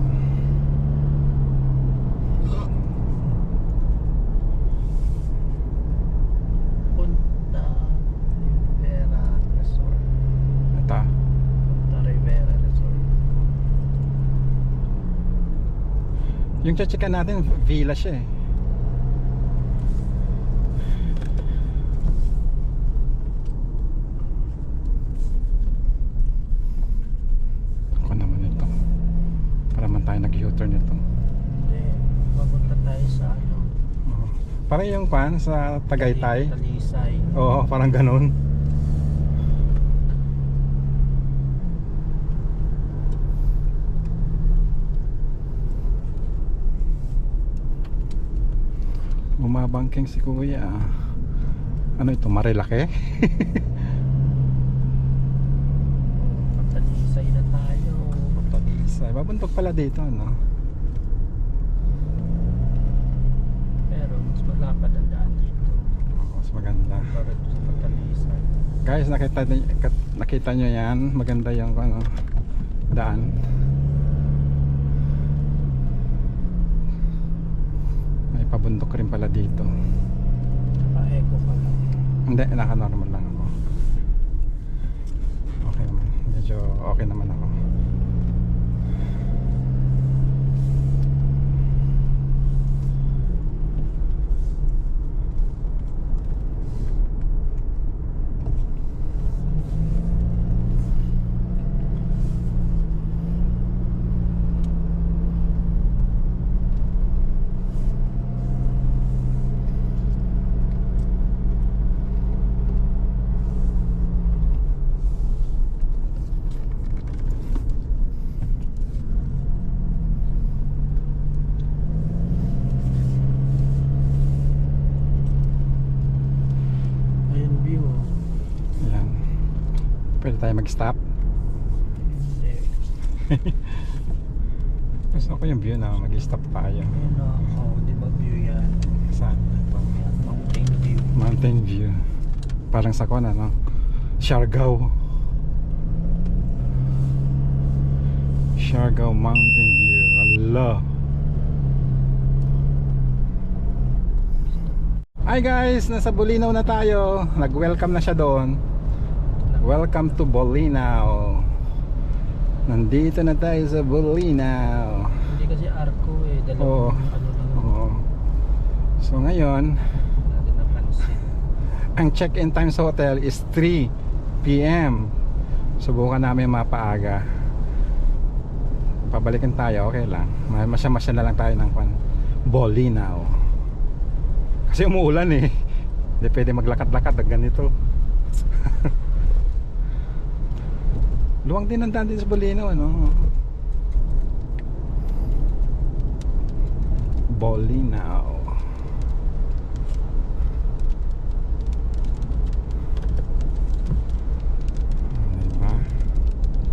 [SPEAKER 2] Punta Rivera Resort.
[SPEAKER 1] Ito.
[SPEAKER 2] Punta Rivera Resort.
[SPEAKER 1] Yung chichikan natin, villa siya eh. Ako naman ito. Para man tayo nag-U-turn ito.
[SPEAKER 2] Hindi. Papunta tayo sa ano.
[SPEAKER 1] Oo. Parang yung pan sa Tagaytay.
[SPEAKER 2] Talisay.
[SPEAKER 1] Oo, parang ganun. Bumabangking si kuya. Ano ito, Marilake?
[SPEAKER 2] Talisay na tayo.
[SPEAKER 1] Talisay. Babuntok pala dito, no?
[SPEAKER 2] Pero mas malapad ang daan dito.
[SPEAKER 1] Oo, mas maganda.
[SPEAKER 2] Para sa Talisay.
[SPEAKER 1] Guys, nakita nyo yan. Maganda yung ano, daan. May pabundok rin pala dito.
[SPEAKER 2] Pa-eco pa lang.
[SPEAKER 1] Hindi, naka-normal lang ako. Okay naman. Medyo okay naman ako.
[SPEAKER 2] Ayun view.
[SPEAKER 1] Ayan. Pwede tayo mag-stop.
[SPEAKER 2] Hindi.
[SPEAKER 1] Gusto ko yung view na mag-stop tayo.
[SPEAKER 2] Ayun o. Oh, di ba view yan?
[SPEAKER 1] Saan? Ito.
[SPEAKER 2] Yan, mountain view.
[SPEAKER 1] Mountain view. Parang sa kona, no? Siargao. Siargao Mountain View. Allah. Hi guys, nasa Bolinao na tayo. Nag-welcome na siya doon. Welcome to Bolinao. Nandito na tayo sa Bolinao.
[SPEAKER 2] Hindi kasi Arco eh.
[SPEAKER 1] Oo.
[SPEAKER 2] Dalawang ano lang
[SPEAKER 1] Oo. So ngayon,
[SPEAKER 2] natin napansin.
[SPEAKER 1] ang check-in time sa hotel is 3 PM. Subukan namin mapaaga. Pabalikan tayo, okay lang. Masya-masya na lang tayo ng Bolinao. Kasi umuulan eh. Hindi pwede maglakad-lakad ng ganito. Luwang din ang daan din sa Bolinao, ano? Bolinao. Diba?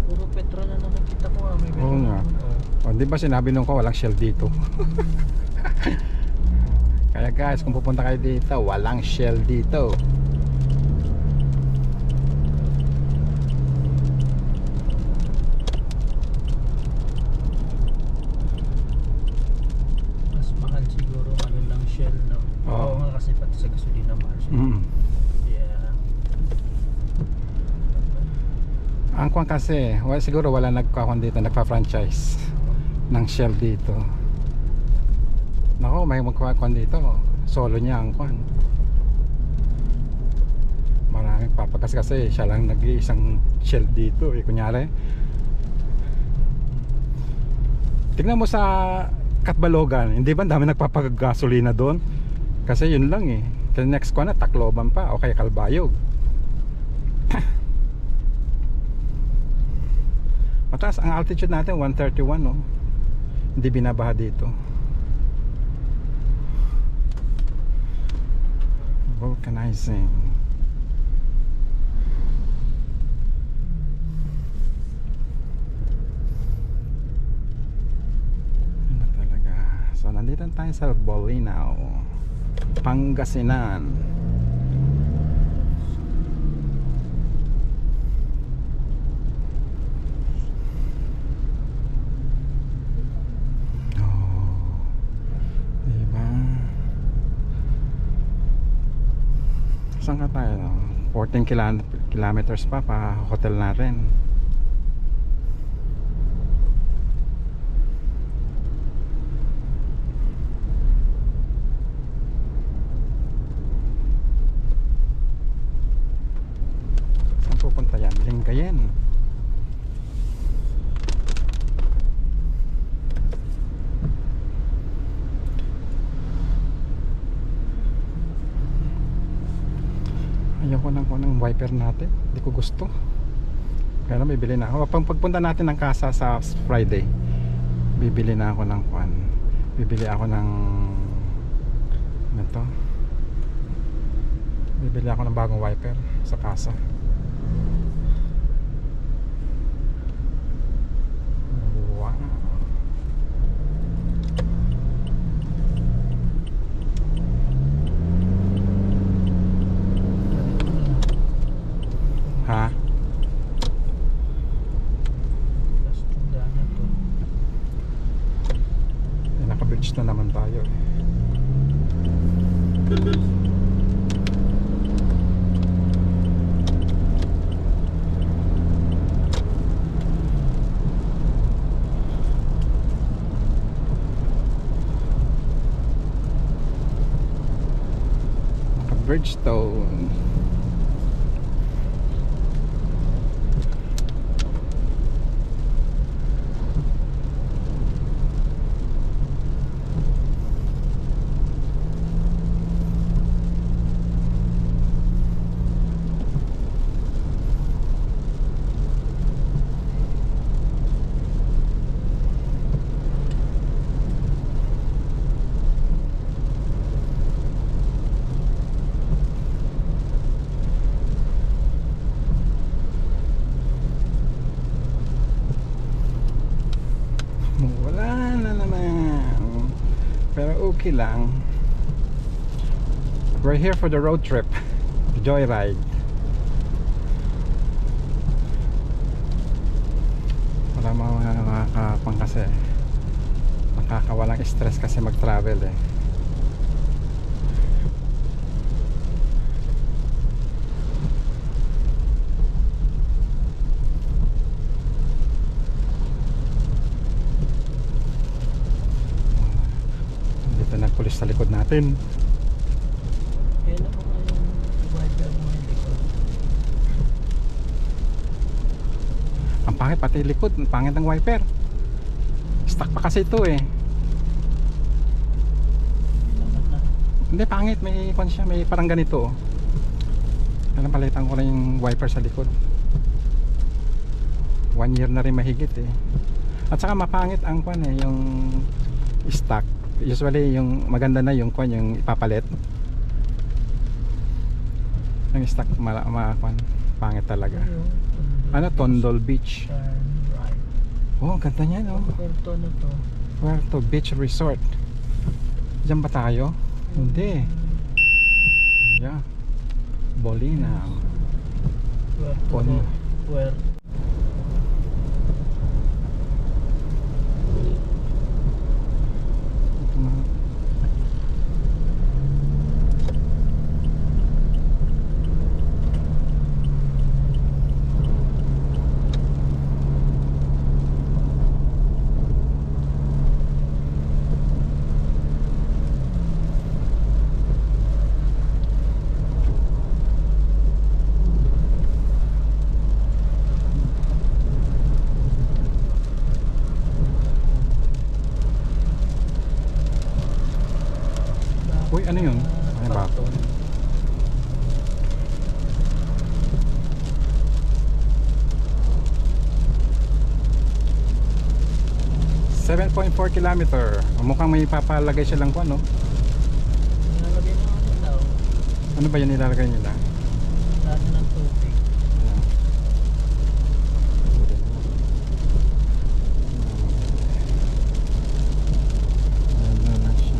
[SPEAKER 2] Puro petro na nakikita ko ah. May
[SPEAKER 1] Oo
[SPEAKER 2] petro
[SPEAKER 1] nga.
[SPEAKER 2] naman, oh.
[SPEAKER 1] O, di ba sinabi nung ko walang Shell dito? Kaya guys, kung pupunta kayo dito, walang Shell dito.
[SPEAKER 2] Mas mahal siguro ano lang Shell, no?
[SPEAKER 1] Oo.
[SPEAKER 2] Oo nga kasi pati sa gasolina mahal siya.
[SPEAKER 1] Mm.
[SPEAKER 2] Yeah.
[SPEAKER 1] kwan kasi, siguro wala nagkakwan dito, nagpa-franchise ng Shell dito. Nako, may magkakwan dito, solo niya ang kwan. Maraming papagas kasi siya lang nag-iisang Shell dito eh. Kunyari, tignan mo sa Katbalogan, hindi ba ang dami nagpapagasolina doon? Kasi yun lang eh. Kasi next ko na Tacloban pa o kaya Calbayog. Mataas ang altitude natin, 131 no. Hindi binabaha dito. Vulcanizing. Ano talaga. So nandito tayo sa Bolinao, Pangasinan. Saan ka tayo? 14 kilometers pa hotel natin. Saan pupunta yan? Lingayen. Ayoko ng wiper natin, hindi ko gusto. Kaya na bibili na ako. Pagpunta natin ng Casa sa Friday, bibili na ako ng kwan. Bibili ako ng ano to? Bibili ako ng bagong wiper sa Casa. Wow. Ha? Naka-bridge na naman tayo eh. Naka-Bridgestone. Wala na naman, pero okay lang. We're here for the road trip, joyride. Para makakapang kasi nakakawalang stress kasi mag-travel eh. Pulis sa likod natin.
[SPEAKER 2] Kaya na ko yung wiper mo hindi ko.
[SPEAKER 1] Ang pangit pati likod, ang pangit ng wiper. Stuck pa kasi ito eh. Hindi pangit, may kon siya, may parang ganito. Kailan palitan ko lang yung wiper sa likod. 1 year na rin mahigit eh. At saka mapangit ang kon eh, yung stock. Usually yung maganda na yung kwan, yung ipapalit. Yung stock pangit talaga. Ano, Tondol Beach.
[SPEAKER 2] Turn right.
[SPEAKER 1] Oh, ganda niya no.
[SPEAKER 2] Puerto na to.
[SPEAKER 1] Puerto Beach Resort. Diyan ba tayo? Hindi. Yeah. Bolinao.
[SPEAKER 2] Puerto. Puerto.
[SPEAKER 1] ano yun? Ano ba?
[SPEAKER 2] Pagton.
[SPEAKER 1] 7.4 kilometer. Mukhang may papalagay silang kung ano.
[SPEAKER 2] Nilalagay na ako nila.
[SPEAKER 1] Ano ba yan nilalagay nila?
[SPEAKER 2] Dati ng tubig.
[SPEAKER 1] Ayan. Ano na siya.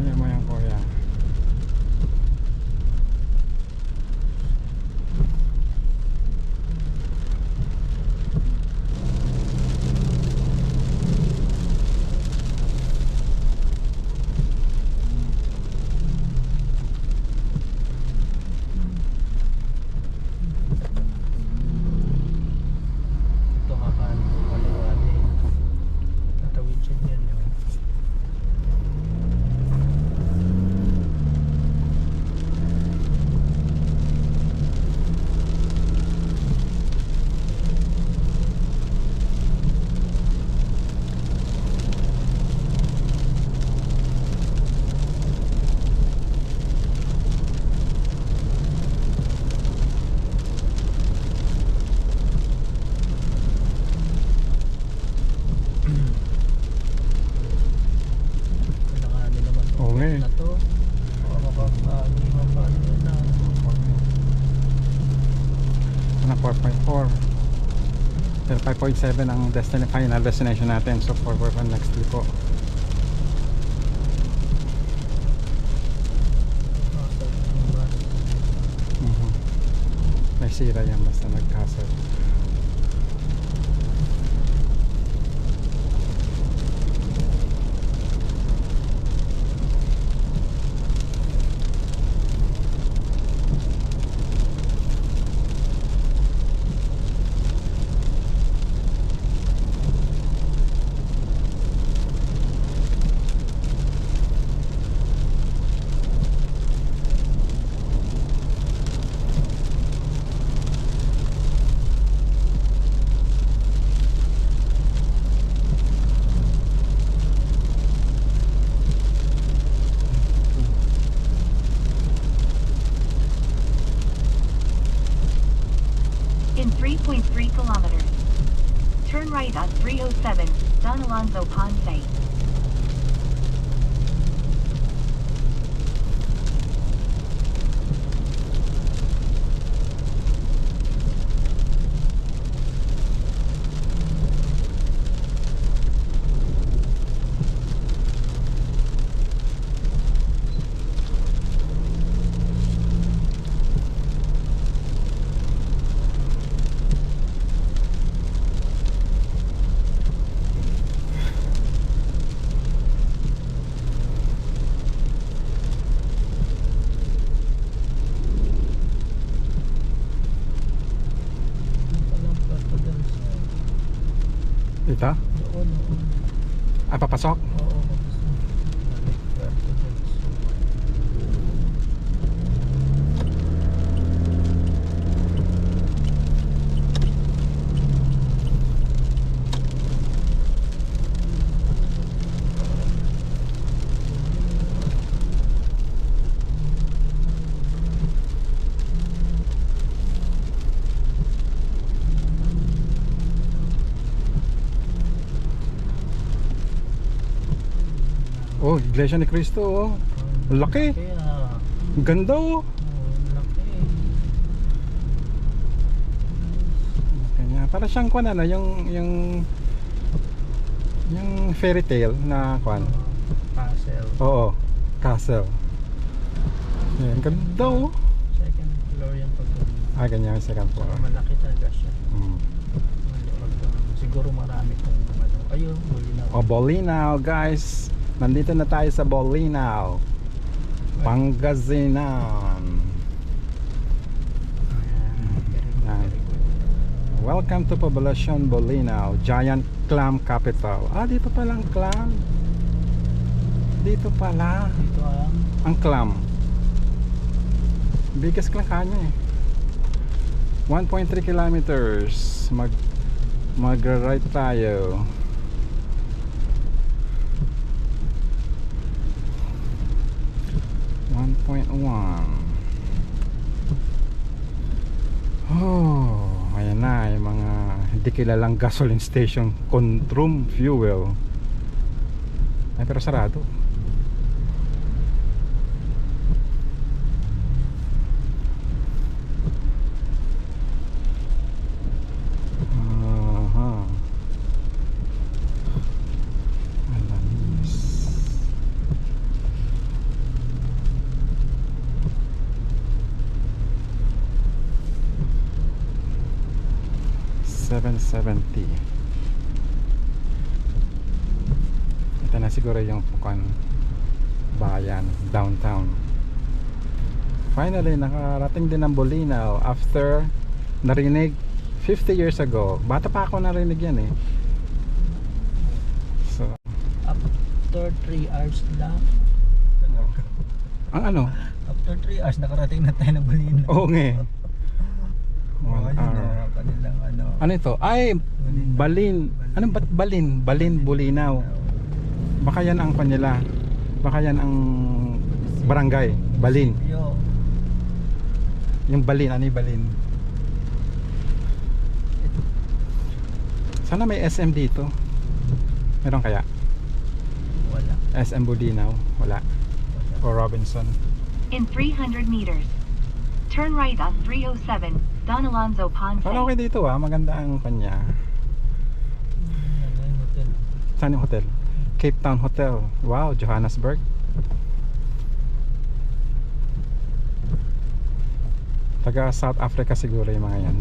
[SPEAKER 1] Ayan mo yan, kuya.
[SPEAKER 2] Ito kakan. Kaliwali. Natawid siya niyan yun. Kailanganin naman to.
[SPEAKER 1] Oo nga eh.
[SPEAKER 2] Na to. O makapagi mapano yun na.
[SPEAKER 1] Ano, 4.4. Pero 5.7 ang final destination natin. So 4.1 next liko. May sira yan basta nagkasal.
[SPEAKER 3] In 3.3 kilometers. Turn right on 307, Don Alonso Ponce.
[SPEAKER 2] Walang Puerto del Sol.
[SPEAKER 1] Dito?
[SPEAKER 2] Doon, oo.
[SPEAKER 1] Ah, papasok?
[SPEAKER 2] Oo, balik Puerto del Sol.
[SPEAKER 1] Oh, Iglesia ni Cristo oh. Laki.
[SPEAKER 2] Kaya,
[SPEAKER 1] Ganda oh.
[SPEAKER 2] laki.
[SPEAKER 1] Kanya, para siyang kwan ano, yung fairy tale na kwan.
[SPEAKER 2] Castle.
[SPEAKER 1] Oo. Castle. Yan, ganda oh.
[SPEAKER 2] Second floor yan pag
[SPEAKER 1] Ganyan yung second floor.
[SPEAKER 2] malaki talaga siya.
[SPEAKER 1] Mm.
[SPEAKER 2] Siguro marami kung ano. Ayun, huli na.
[SPEAKER 1] Bolinao guys. Nandito na tayo sa Bolinao, Pangasinan. Yan. Welcome to Poblacion Bolinao, Giant Clam Capital. Dito palang clam. Dito pala
[SPEAKER 2] Dito
[SPEAKER 1] ang clam. Biggest clam kanya eh. 1.3 kilometers. Mag-ride tayo. Ayan na yung mga hindi kilalang gasoline station, Contrum Fuel. Pero sarado. Alanis. 770. Ito na siguro yung Pukan Bayan, downtown. Finally, nakarating din ng Bolinao after narinig 50 years ago. Bata pa ako narinig yan eh. So,
[SPEAKER 2] after 3 hours lang.
[SPEAKER 1] ang ano?
[SPEAKER 2] After 3 hours nakarating na tayo ng Bolinao.
[SPEAKER 1] Oo nga eh. 1 hour.
[SPEAKER 2] Kanilang ano.
[SPEAKER 1] Ano ito? Ay, Balin. Ano ba't Balin? Balin, Bolinao. Baka yan ang kanila. Baka yan ang barangay. Balin.
[SPEAKER 2] Yo.
[SPEAKER 1] Yung Balin. Ano yung Balin? Sana may SM dito. Meron kaya?
[SPEAKER 2] Wala.
[SPEAKER 1] SM Bolinao? Wala. O Robinson?
[SPEAKER 3] In 300 meters, turn right on 307, Don Alonso Ponce.
[SPEAKER 1] Pero okay dito maganda ang kanya.
[SPEAKER 2] Ano yung hotel?
[SPEAKER 1] Saan yung hotel? Cape Town Hotel. Wow, Johannesburg. Taga South Africa siguro yung mga yan.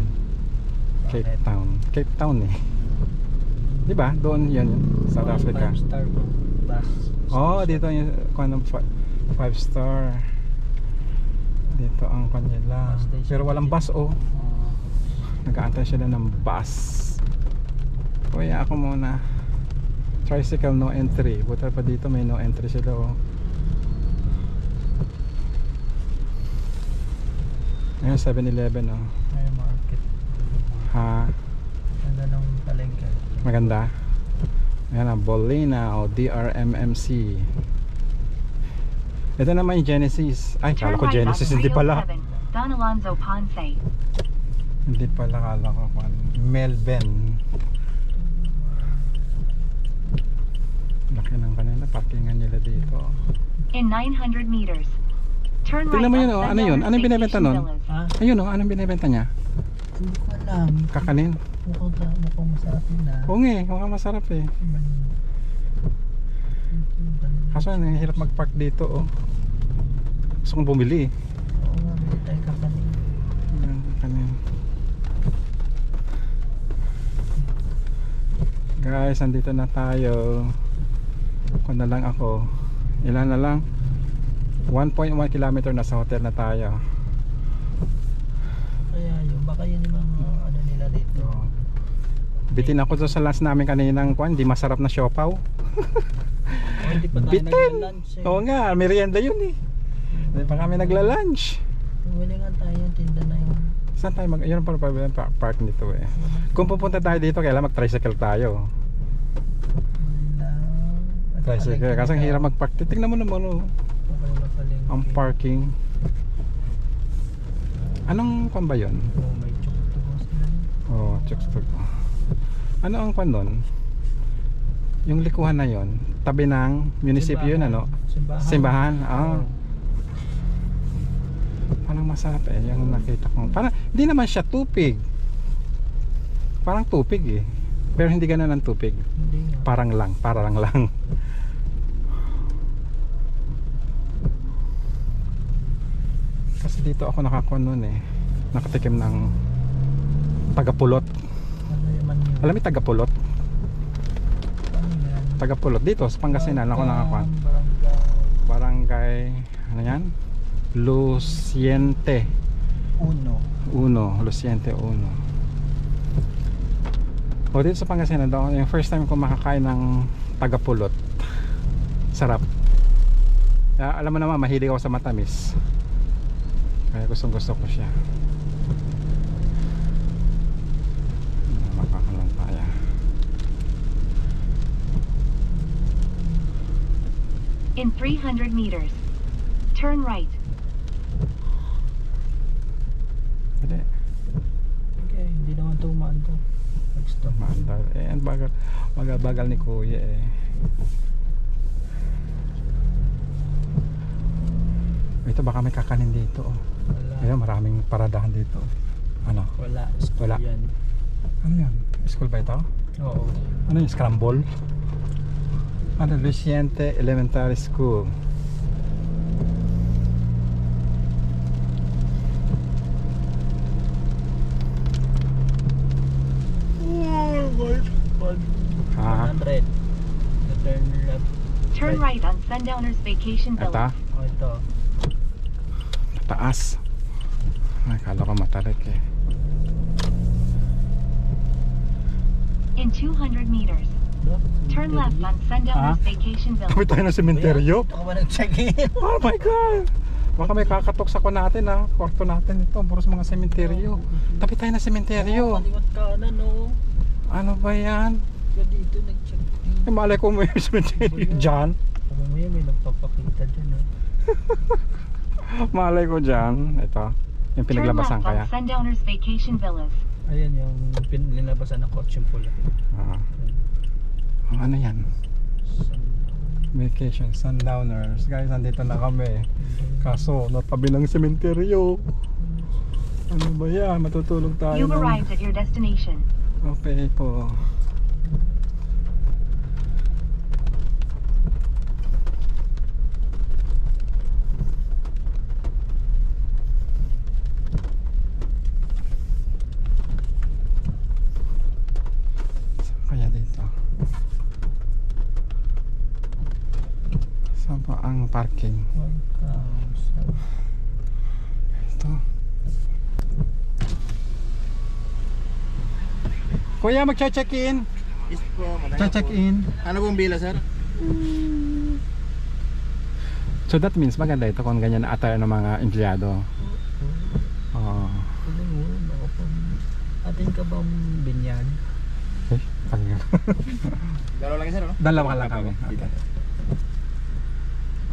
[SPEAKER 1] Cape
[SPEAKER 2] Bakit?
[SPEAKER 1] Town. Cape Town eh. Di ba? Doon yun, South Africa.
[SPEAKER 2] 5-star bus.
[SPEAKER 1] Oh, dito yung 5 star. Dito ang kanila.
[SPEAKER 2] Bus station.
[SPEAKER 1] Pero walang bus oh.
[SPEAKER 2] Oh.
[SPEAKER 1] Nag-aantay sila ng bus. Kuya ako muna. Tricycle no entry. Buta pa dito may no entry sila oh. Ayun 7-Eleven oh.
[SPEAKER 2] May market.
[SPEAKER 1] Ha,
[SPEAKER 2] Ganda ng palengke.
[SPEAKER 1] maganda. Ayan na, Bolinao, DRMMC. Ito naman yung Genesis. Ay,
[SPEAKER 3] Turn
[SPEAKER 1] kala ko
[SPEAKER 3] right on
[SPEAKER 1] Genesis, hindi pala.
[SPEAKER 3] 307, Don Alonso Ponce.
[SPEAKER 1] Hindi pala, kala ko Melben. Laki ng kanila, parkingan nila dito.
[SPEAKER 3] In 900 meters, turn right
[SPEAKER 1] Tingnan mo
[SPEAKER 3] on
[SPEAKER 1] yun, anong yun? Anong binibenta nun?
[SPEAKER 3] Villas.
[SPEAKER 2] Ha?
[SPEAKER 1] Ayun oh, anong binibenta niya?
[SPEAKER 2] Hindi ko alam.
[SPEAKER 1] Kakanin.
[SPEAKER 2] Mukhang masarap yun na.
[SPEAKER 1] Oo nga, mukhang masarap eh. Kaso hirap mag-park dito oh. Gusto kong bumili eh.
[SPEAKER 2] Oo nga, bili tayo kakanin.
[SPEAKER 1] Ayan, kakanin. Guys, andito na tayo. Kung na lang ako. Ilan na lang? 1.1 kilometer na sa hotel na tayo.
[SPEAKER 2] Kaya yun, baka yun yung mga ano nila dito.
[SPEAKER 1] Bitin ako doon sa lunch namin kaninang kwan, di masarap na siopaw.
[SPEAKER 2] Oh, hindi pa tayo
[SPEAKER 1] Bitin!
[SPEAKER 2] nagla-lunch eh.
[SPEAKER 1] Oo nga, merienda yun eh. Hindi pa kami nagla-lunch.
[SPEAKER 2] Huli nga tayo yung tinda na yun.
[SPEAKER 1] Saan tayo yun pa park nito eh. Kung pupunta tayo dito, kailangan mag-tricycle tayo. Tricycle, kasi ang hirap mag-park. Titignan mo naman oh. Ang parking. Anong kwan ba yun?
[SPEAKER 2] Oh, may chok-chok sila.
[SPEAKER 1] Oh, checks to. Ano ang kwan nun? Yung likuhan na yon, tabi ng munisipyo yun ano? Simbahan. Ah. Parang masarap eh, yung nakita ko. Parang, hindi naman siya tupig. Parang tupig eh. Pero hindi ganun ang tupig.
[SPEAKER 2] Hindi nga.
[SPEAKER 1] Parang lang. Dito ako nakakuha noon eh. Nakatikim ng tagapulot.
[SPEAKER 2] Ano naman yun?
[SPEAKER 1] Alam mo yung tagapulot?
[SPEAKER 2] Ano yan?
[SPEAKER 1] Tagapulot dito sa Pangasinan ako nakakuha.
[SPEAKER 2] Barangay
[SPEAKER 1] Barangay ano yan? Luciente
[SPEAKER 2] Uno.
[SPEAKER 1] Luciente 1. O dito sa Pangasinan daw, yung first time ko makakain ng tagapulot. Sarap. Kaya, alam mo naman, mahilig ako sa matamis. Kaya gustong gusto ko siya. Makakalan tayo.
[SPEAKER 3] In 300 meters, turn right.
[SPEAKER 1] Hindi.
[SPEAKER 2] Okay, hindi naman tumaan to. Nag-stop.
[SPEAKER 1] Maandal. Eh, ang bagal ni Kuya eh. Ito baka may kakanin dito oh.
[SPEAKER 2] Wala.
[SPEAKER 1] Ayun, maraming paradahan dito. Ano?
[SPEAKER 2] Wala. School
[SPEAKER 1] Wala.
[SPEAKER 2] yan.
[SPEAKER 1] Ano yan? School ba ito?
[SPEAKER 2] Oo.
[SPEAKER 1] Ano yung scramble? Ano? Luciente Elementary School. Ha?
[SPEAKER 2] 100. Turn left.
[SPEAKER 3] Turn right on Sundowners Vacation
[SPEAKER 1] Ito?
[SPEAKER 3] Village.
[SPEAKER 2] Oh, ito.
[SPEAKER 1] Taas. Ay, kala ko matarik eh.
[SPEAKER 3] In 200 meters, turn left on Sundowners Vacation
[SPEAKER 1] Tabi
[SPEAKER 3] Village.
[SPEAKER 1] tayo ng sementeryo.
[SPEAKER 2] Ako ba nag-check-in?
[SPEAKER 1] Oh my God! Baka may kakatok sa ko natin ha. Kwarto natin ito. Puros mga sementeryo. Tabi tayo ng sementeryo.
[SPEAKER 2] Kaliwat kanan, no?
[SPEAKER 1] Ano ba yan?
[SPEAKER 2] Kaya dito nag-check-in.
[SPEAKER 1] Eh, malay ko may sementeryo dyan.
[SPEAKER 2] Sabi mo yan, may nagpapakita dyan, ha?
[SPEAKER 1] Malay ko dyan. Ito. Yung
[SPEAKER 3] Turn left
[SPEAKER 1] pinaglabasan
[SPEAKER 3] on
[SPEAKER 1] kaya.
[SPEAKER 3] Sundowners Vacation Village.
[SPEAKER 2] Ayan yung linabasan ng kotseng pula.
[SPEAKER 1] Ah. Ano yan? Vacation Sundowners. Guys, nandito na kami. Kaso, natabi ng sementeryo. Ano ba yan? Matutulog tayo
[SPEAKER 3] You've
[SPEAKER 1] ng...
[SPEAKER 3] arrived at your destination.
[SPEAKER 1] Okay po. Saan kaya dito? Saan pa ang parking? Ito. Kuya, mag-check in.
[SPEAKER 4] Yes po,
[SPEAKER 1] Check in.
[SPEAKER 4] Ano pong bila, sir?
[SPEAKER 1] So that means maganda ito kung ganyan na attire ng mga empleyado. Oh.
[SPEAKER 2] Atin ka bang binyan?
[SPEAKER 1] Eh, tanggal.
[SPEAKER 4] Dalawa lang, sir, no?
[SPEAKER 1] Dalawa lang kami. Okay.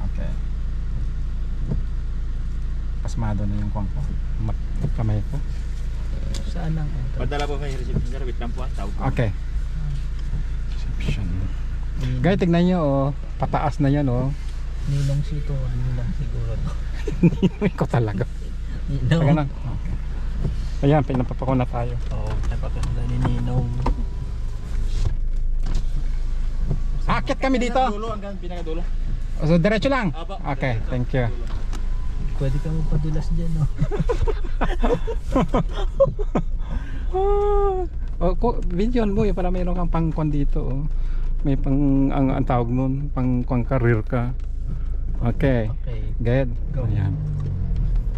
[SPEAKER 1] Okay. Pasmado na yung kuwang ko. Kamay ko.
[SPEAKER 2] Saan ang ito?
[SPEAKER 4] Padala po kayo reception, sir. Wait lang po, tawag po.
[SPEAKER 1] Okay. Reception. Guys, tignan nyo oh. Pataas na yan oh.
[SPEAKER 2] Ninong sito, ninong siguro to.
[SPEAKER 1] Hindi ko talaga.
[SPEAKER 2] Ninong.
[SPEAKER 1] Taga lang. Okay. Ayan, pinapapako na tayo.
[SPEAKER 2] Oo, napakaganda ni Ninong.
[SPEAKER 1] Akit kami dito.
[SPEAKER 4] Dulo, hanggang pinakadulo.
[SPEAKER 1] So, diretso lang.
[SPEAKER 4] Apo,
[SPEAKER 1] Okay,
[SPEAKER 4] diretso.
[SPEAKER 1] thank you.
[SPEAKER 2] Pwede ka magpadulas dyan, no?
[SPEAKER 1] Video mo para mayroon kang pangkon dito oh. May pang ang tawag nun, pang career ka. Okay.
[SPEAKER 2] Okay.
[SPEAKER 1] Good.
[SPEAKER 2] Go.
[SPEAKER 1] Ayan.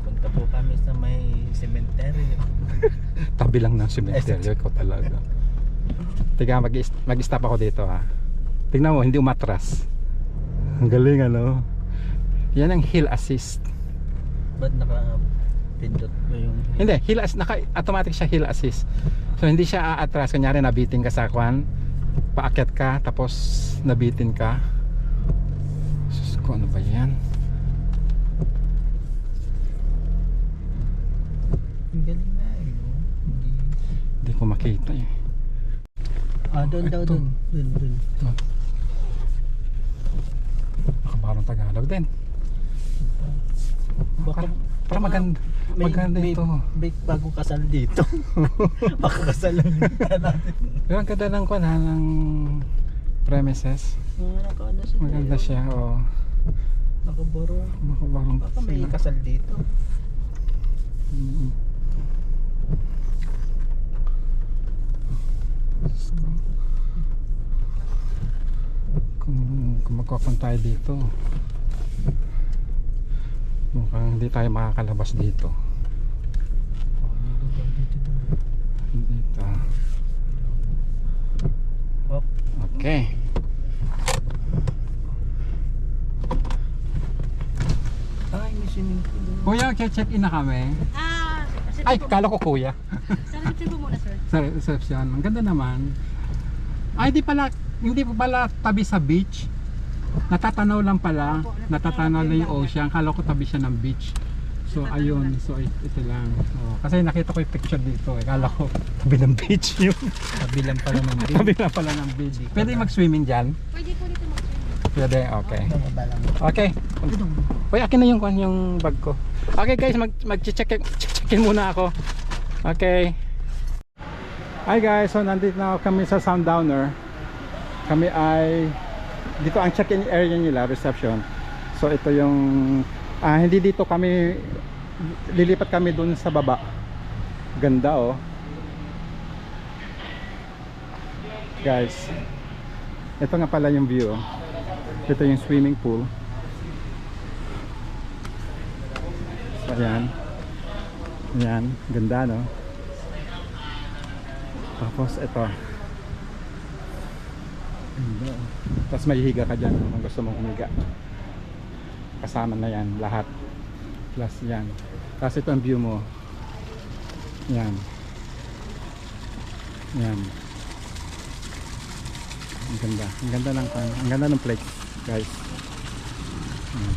[SPEAKER 2] Punta po kami sa may cemetery.
[SPEAKER 1] Tabi lang ng cemetery ko talaga. Tiga, mag-stop ako dito ha. Tingnan mo, hindi umatras. Ang galing ano. Yan ang hill assist.
[SPEAKER 2] Ba't naka-pindot mo yung...
[SPEAKER 1] Hindi, hill assist, naka-automatic siya hill assist. So hindi siya aatras, kunyari nabitin ka sa kwan, paakyat ka, tapos nabitin ka. Sus ko, ano ba yan?
[SPEAKER 2] Ang galing na eh, no?
[SPEAKER 1] Hindi ko makita eh.
[SPEAKER 2] Doon daw,
[SPEAKER 1] Ito.
[SPEAKER 2] doon.
[SPEAKER 1] Nakabarong Tagalog din.
[SPEAKER 2] Baka,
[SPEAKER 1] Para maganda, maganda ito.
[SPEAKER 2] May bagong kasal dito. Baka kasal lang natin.
[SPEAKER 1] Pero ang ganda ng kwan ha, ng premises.
[SPEAKER 2] Nakaano siya.
[SPEAKER 1] Maganda siya, oh.
[SPEAKER 2] Nakabarong.
[SPEAKER 1] Nakabarong
[SPEAKER 2] Baka may
[SPEAKER 1] sila.
[SPEAKER 2] kasal dito.
[SPEAKER 1] Mm. So, kung magkakon tayo dito, mukhang hindi tayo makakalabas dito. Dito.
[SPEAKER 2] Hop.
[SPEAKER 1] Okay.
[SPEAKER 2] Ay, may swimming pool doon.
[SPEAKER 1] Kuya, check in na kami. Ay, kala ko kuya.
[SPEAKER 5] Sa reception po muna, sir.
[SPEAKER 1] Sa reception. Ang ganda naman. Ay, hindi pa pala tabi sa beach. Natatanaw lang pala. Natatanaw lang yung ocean. Kala ko tabi siya ng beach. So, ayun. So, ito lang. Oh, kasi nakita ko yung picture dito. Kala ko tabi ng beach yun.
[SPEAKER 2] Tabi lang pala ng beach.
[SPEAKER 1] Tabi lang pala ng beach. Pwede mag-swimming dyan?
[SPEAKER 5] Pwede po dito mag-swimming.
[SPEAKER 1] Pwede, okay.
[SPEAKER 2] Baba lang.
[SPEAKER 1] Okay. Uy, akin na yung bag ko. Okay guys, mag-check-in muna ako. Okay. Hi guys, so nandito na kami sa Sundowner. Kami ay dito ang check-in area nila, reception. So ito yung hindi dito kami lilipat kami dun sa baba. Ganda oh. Guys, ito nga pala yung view. Ito yung swimming pool. So, ayan. Ayan, ganda no. Tapos ito. Ganda. Tapos may higa ka dyan kung gusto mong humiga. Kasama na yan lahat. Plus yan. Tapos ito ang view mo. Yan. Yan. Ang ganda. Ang ganda ng ang ganda ng place, guys. Yan.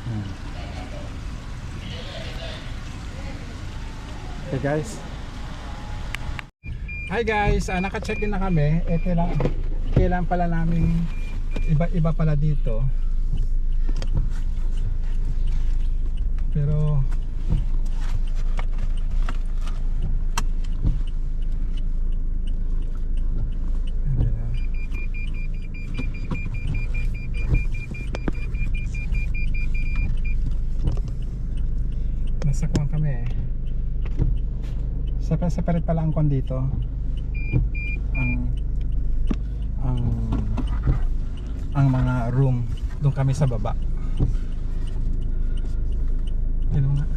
[SPEAKER 1] Yan. Okay guys. Hi guys, naka-check-in na kami. Kailan pala namin iba pala dito. Pero nasa kuwan kami eh. Separate pala ang kuwan dito. Ang mga room doon kami sa baba. Tingnan mo nga.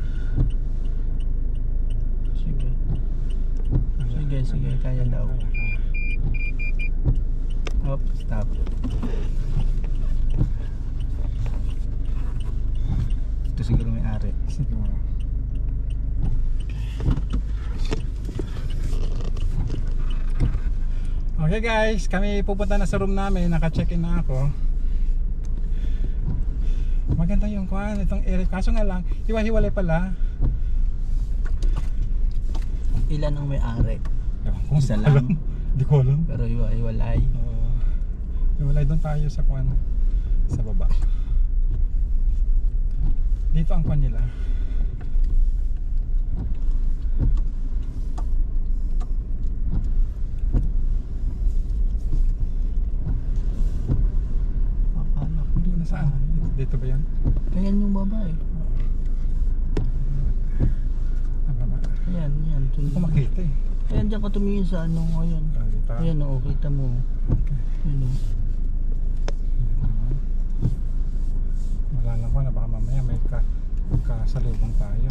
[SPEAKER 2] Sige. Sige, kaya daw. Hop, stop. Ito siguro may ari.
[SPEAKER 1] Siguro. Okay guys, kami pupunta na sa room namin. Naka-check-in na ako. Maganda yung kuhan, itong area. Kaso nga lang, hiwa-hiwalay pala.
[SPEAKER 2] Ilan ang may ari?
[SPEAKER 1] Kung
[SPEAKER 2] Isa
[SPEAKER 1] di ko
[SPEAKER 2] lang.
[SPEAKER 1] alam. Di ko alam.
[SPEAKER 2] Pero iwalay.
[SPEAKER 1] Hiwalay doon tayo sa kuhan. Sa baba. Dito ang kuhan nila.
[SPEAKER 2] Paano?
[SPEAKER 1] Nasaan? Dito ba yan?
[SPEAKER 2] Ayan yung babae.
[SPEAKER 1] Ang baba.
[SPEAKER 2] Ayan.
[SPEAKER 1] Hindi ko makita eh.
[SPEAKER 2] Ayan, dyan ka tumingin sa ano. Ayan.
[SPEAKER 1] Dito.
[SPEAKER 2] Ayan o, kita mo.
[SPEAKER 1] Okay.
[SPEAKER 2] Ayan o.
[SPEAKER 1] Wala lang ko na baka mamaya may kasalubong tayo.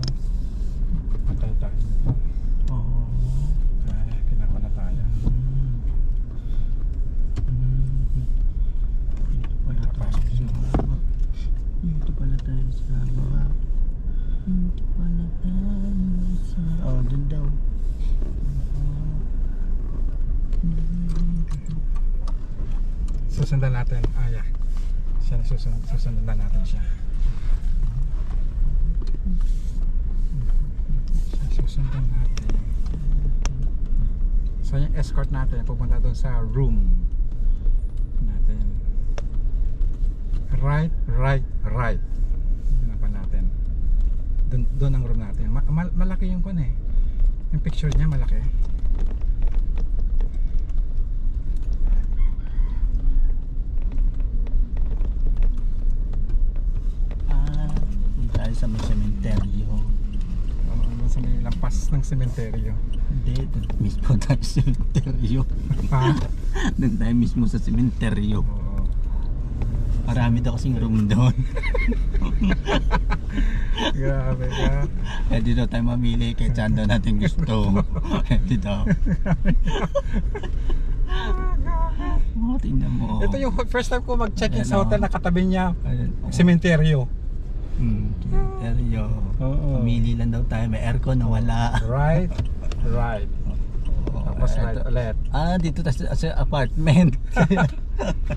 [SPEAKER 1] Patay tayo dito.
[SPEAKER 2] Oo.
[SPEAKER 1] Ay, kinako na tayo.
[SPEAKER 2] Dito pala tayo sa baba. Dito pala tayo sa... Oh, dun daw.
[SPEAKER 1] Susundan natin. Yeah. Susundan natin siya. Susundan natin. So yung escort natin pupunta doon sa room natin. Right. Yun pa natin. Doon ang room natin. Malaki yung kun eh. Yung picture niya malaki.
[SPEAKER 2] Dun tayo sa may cemetery.
[SPEAKER 1] ng sementeryo.
[SPEAKER 2] Hindi, doon mismo tayo sa sementeryo.
[SPEAKER 1] Ha?
[SPEAKER 2] Doon tayo mismo sa sementeryo.
[SPEAKER 1] Oo.
[SPEAKER 2] Marami daw kasing room doon.
[SPEAKER 1] Grabe ka.
[SPEAKER 2] Pwede daw tayo mamili kahit saan daw natin gusto. Pwede daw. Oh, tingnan mo.
[SPEAKER 1] Ito yung first time ko mag-check-in
[SPEAKER 2] Ayan,
[SPEAKER 1] sa hotel
[SPEAKER 2] oh.
[SPEAKER 1] na katabi niya.
[SPEAKER 2] Ayun, oh.
[SPEAKER 1] Sementeryo.
[SPEAKER 2] Sementeryo.
[SPEAKER 1] Oo.
[SPEAKER 2] Mamili lang daw tayo. May aircon na wala.
[SPEAKER 1] Right. Right.
[SPEAKER 2] Oh,
[SPEAKER 1] Tapos right
[SPEAKER 2] eto.
[SPEAKER 1] ulit.
[SPEAKER 2] Dito tayo sa apartment.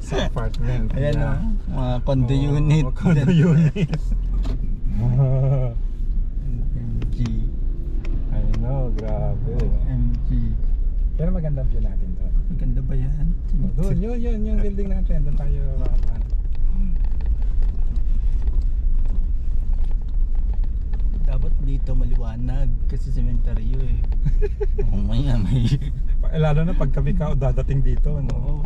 [SPEAKER 1] Sa apartment.
[SPEAKER 2] Ayan
[SPEAKER 1] Yeah.
[SPEAKER 2] o. Mga condo unit.
[SPEAKER 1] Condo unit.
[SPEAKER 2] MG.
[SPEAKER 1] I know, grabe.
[SPEAKER 2] MG.
[SPEAKER 1] Pero magandang view natin doon.
[SPEAKER 2] Maganda ba yan?
[SPEAKER 1] Doon, yun, yung building natin. Doon tayo.
[SPEAKER 2] Dapat dito maliwanag kasi sementeryo eh. Oo, maya may.
[SPEAKER 1] Lalo na pag gabi ka o dadating dito, no?
[SPEAKER 2] Oo.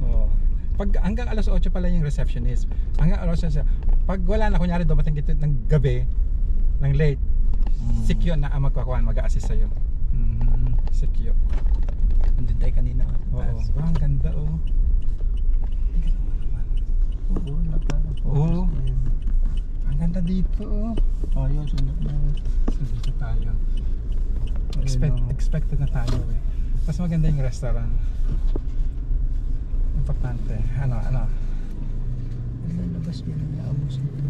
[SPEAKER 1] Oo. Pag hanggang alas 8 pala yung receptionist. Hanggang alas 8. Pag wala na, kunyari dumating dito ng gabi, ng late, si Kyo na ang magkakuhan, mag-a-assist sa'yo. Si Kyo.
[SPEAKER 2] Nandun tayo kanina.
[SPEAKER 1] Oo. Ang ganda, oh.
[SPEAKER 2] Oo, naka-focus
[SPEAKER 1] Oo.
[SPEAKER 2] na yun.
[SPEAKER 1] Ang ganda dito, oh.
[SPEAKER 2] Ayos, na.
[SPEAKER 1] So, dito tayo.
[SPEAKER 2] Ayun, oh.
[SPEAKER 1] Expected na tayo, eh. Mas maganda yung restaurant. Importante. Ano?
[SPEAKER 2] Lalabas din ang amos nito.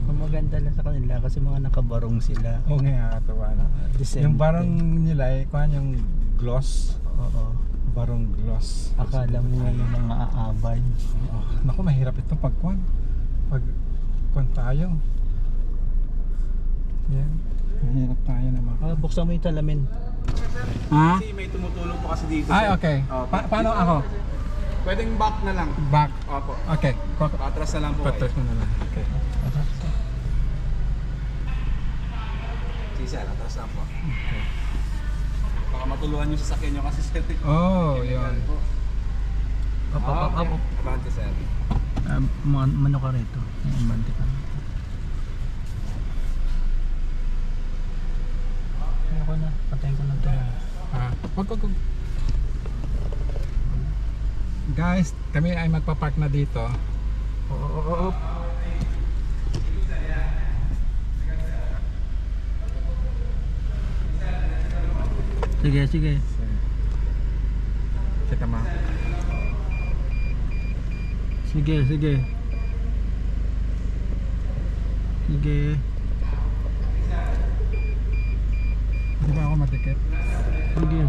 [SPEAKER 2] Ang maganda lang sa kanila kasi mga nakabarong sila.
[SPEAKER 1] Oo nga, nakakatawa na.
[SPEAKER 2] Decente.
[SPEAKER 1] Yung barong nila, kuhan yung gloss.
[SPEAKER 2] Oo.
[SPEAKER 1] Barong gloss.
[SPEAKER 2] Akala mo yung mga aabay.
[SPEAKER 1] Oh, naku, mahirap ito pag kuhan. Pag kuhan tayo. Yan. Mahirap tayo naman.
[SPEAKER 2] Buksan mo yung talamin.
[SPEAKER 1] Ha?
[SPEAKER 4] Kasi may tumutulong po kasi dito.
[SPEAKER 1] Ay,
[SPEAKER 4] sir.
[SPEAKER 1] okay.
[SPEAKER 4] Oh,
[SPEAKER 1] Paano ako?
[SPEAKER 4] Pwedeng back na lang.
[SPEAKER 1] Back.
[SPEAKER 4] Opo.
[SPEAKER 1] Okay.
[SPEAKER 4] Patras na lang po.
[SPEAKER 1] Patras mo na lang. Okay.
[SPEAKER 4] Sige sir, atras lang po. Baka matulungan yung sasakyan nyo kasi sir.
[SPEAKER 1] Oh, yun.
[SPEAKER 4] Po.
[SPEAKER 2] Up.
[SPEAKER 4] Abante sir.
[SPEAKER 2] Mano ka rito. Mante ka. Ayoko na. Patayin ko na ito.
[SPEAKER 1] Wag. Guys, kami ay magpa-park na dito.
[SPEAKER 2] Oo. Sige.
[SPEAKER 1] Kita mo.
[SPEAKER 2] Sige.
[SPEAKER 1] Di ba ako madikit?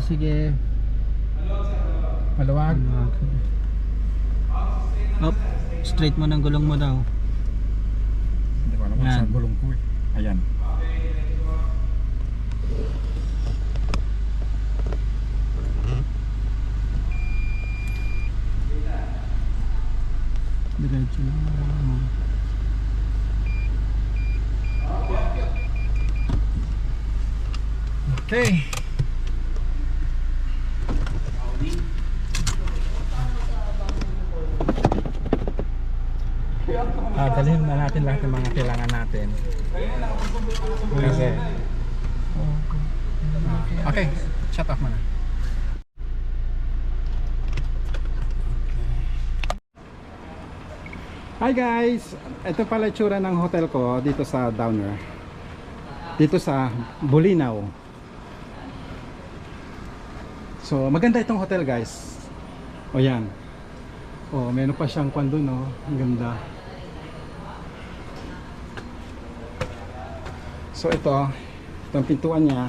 [SPEAKER 2] Sige.
[SPEAKER 1] Maluwag?
[SPEAKER 2] Up. Straight mo ng gulong mo daw.
[SPEAKER 1] Hindi ko alam
[SPEAKER 2] Yan.
[SPEAKER 1] sa gulong ko eh. Ayan.
[SPEAKER 2] Diretso lang.
[SPEAKER 1] Okay. Dalhin na natin lahat ng mga kailangan natin. Kasi okay, shut off muna. Hi guys! Ito pala itsura ng hotel ko dito sa Downer. Dito sa Bulinaw. So maganda itong hotel guys. O yan. O meron pa siyang kwan doon, no? Ang ganda. So itong pintuan niya.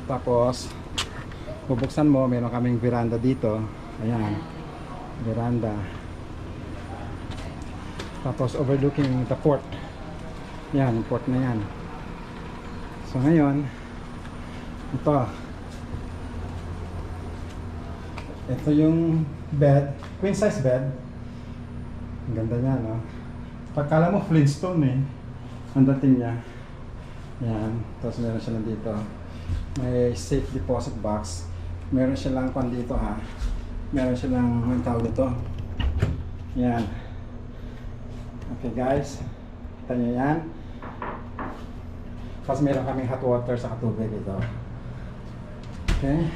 [SPEAKER 1] Tapos bubuksan mo, meron kaming veranda dito. Ayan. Veranda. Tapos overlooking the port. Yan, yung port na yan. So ngayon, ito yung bed, queen size bed. Ang ganda niya, no? Pagkala mo Flintstone eh, ang dating niya. Yan, tapos meron siya lang dito. May safe deposit box. Meron siya lang pan dito ha. Meron siya lang, ang tawag dito. Yan. Okay guys, kita nyo yan. Tapos meron kaming hot water sa tubig ito. Okay.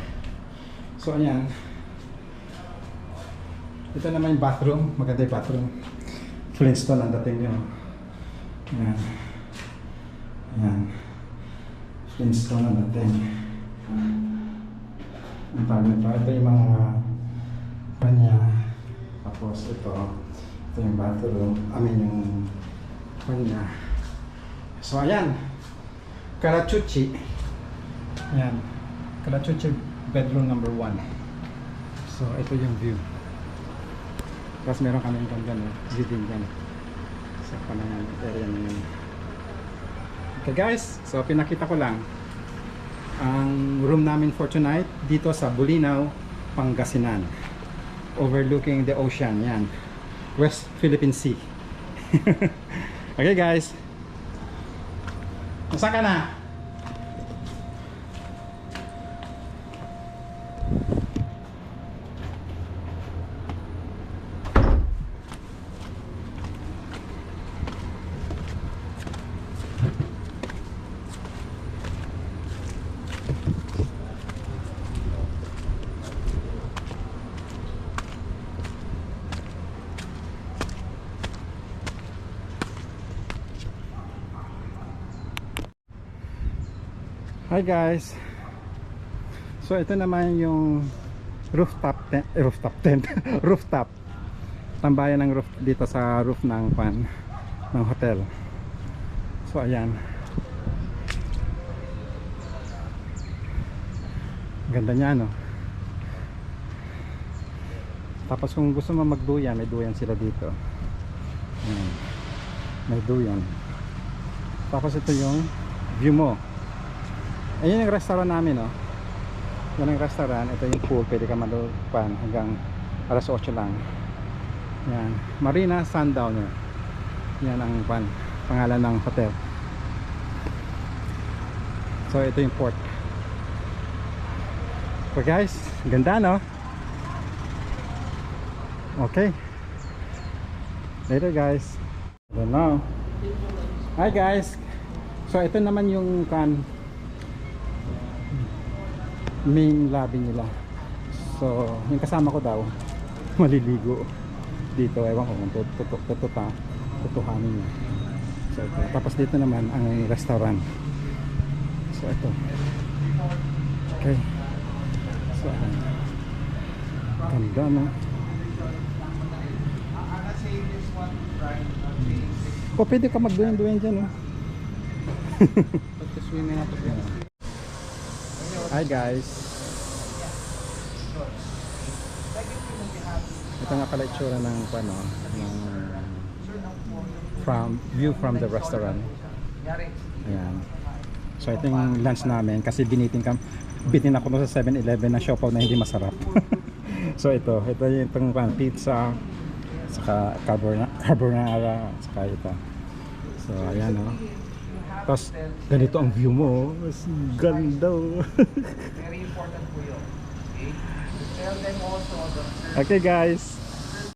[SPEAKER 1] So ayan. Ito naman yung bathroom. Maganda yung bathroom. Flintstone ang dating nyo. Ayan. Ayan. Flintstone ang dating. Ang tawag nito. Ito yung mga kanya. Tapos ito. Ito yung bathroom. Yung kanya. So ayan. Karachuchi. Ayan. Karachuchi bedroom number 1. So ito yung view. Tapos meron kami yung gano'n, living dyan. Sa panangan area na yun. Okay guys, so pinakita ko lang ang room namin for tonight dito sa Bulinaw, Pangasinan. Overlooking the ocean, yan. West Philippine Sea. Okay guys. Saan ka na? Hi guys. So ito naman yung rooftop tent, rooftop. Tambayan ng roof dito sa roof ng hotel. So ayan. Ganda niya no. Tapos kung gusto mo magduyan, may duyan sila dito. Ayan. May duyan. Tapos ito yung view mo. Ayun yung restaurant namin, no? Yan ang restaurant. Ito yung pool. Pwede ka malupan hanggang alas 8 lang. Yan. Marina Sundowner. Yan ang pangalan ng hotel. So, ito yung port. So guys, ganda, no? Okay. Later, guys. I don't know. Hi, guys. So, ito naman yung main lobby nila. So yung kasama ko daw maliligo dito, ewan ko kung tutuhanin niya. So ito. Tapos dito naman ang restaurant. So ito. Okay. So ganda na. O pwede ka magduyan-duyan dyan, no?
[SPEAKER 4] Pagka-swimming ako dyan.
[SPEAKER 1] Hi guys. Ito nga pala itsura ng view from the restaurant. Ayan. So ito yung lunch namin kasi bitin ako sa 7-Eleven na siopaw na hindi masarap. So ito yung pizza saka carbonara saka ito. So ayan o. Tapos ganito ang view mo. Mas ganda.
[SPEAKER 4] Very important po yun. Okay? Tell them also the
[SPEAKER 1] Okay guys.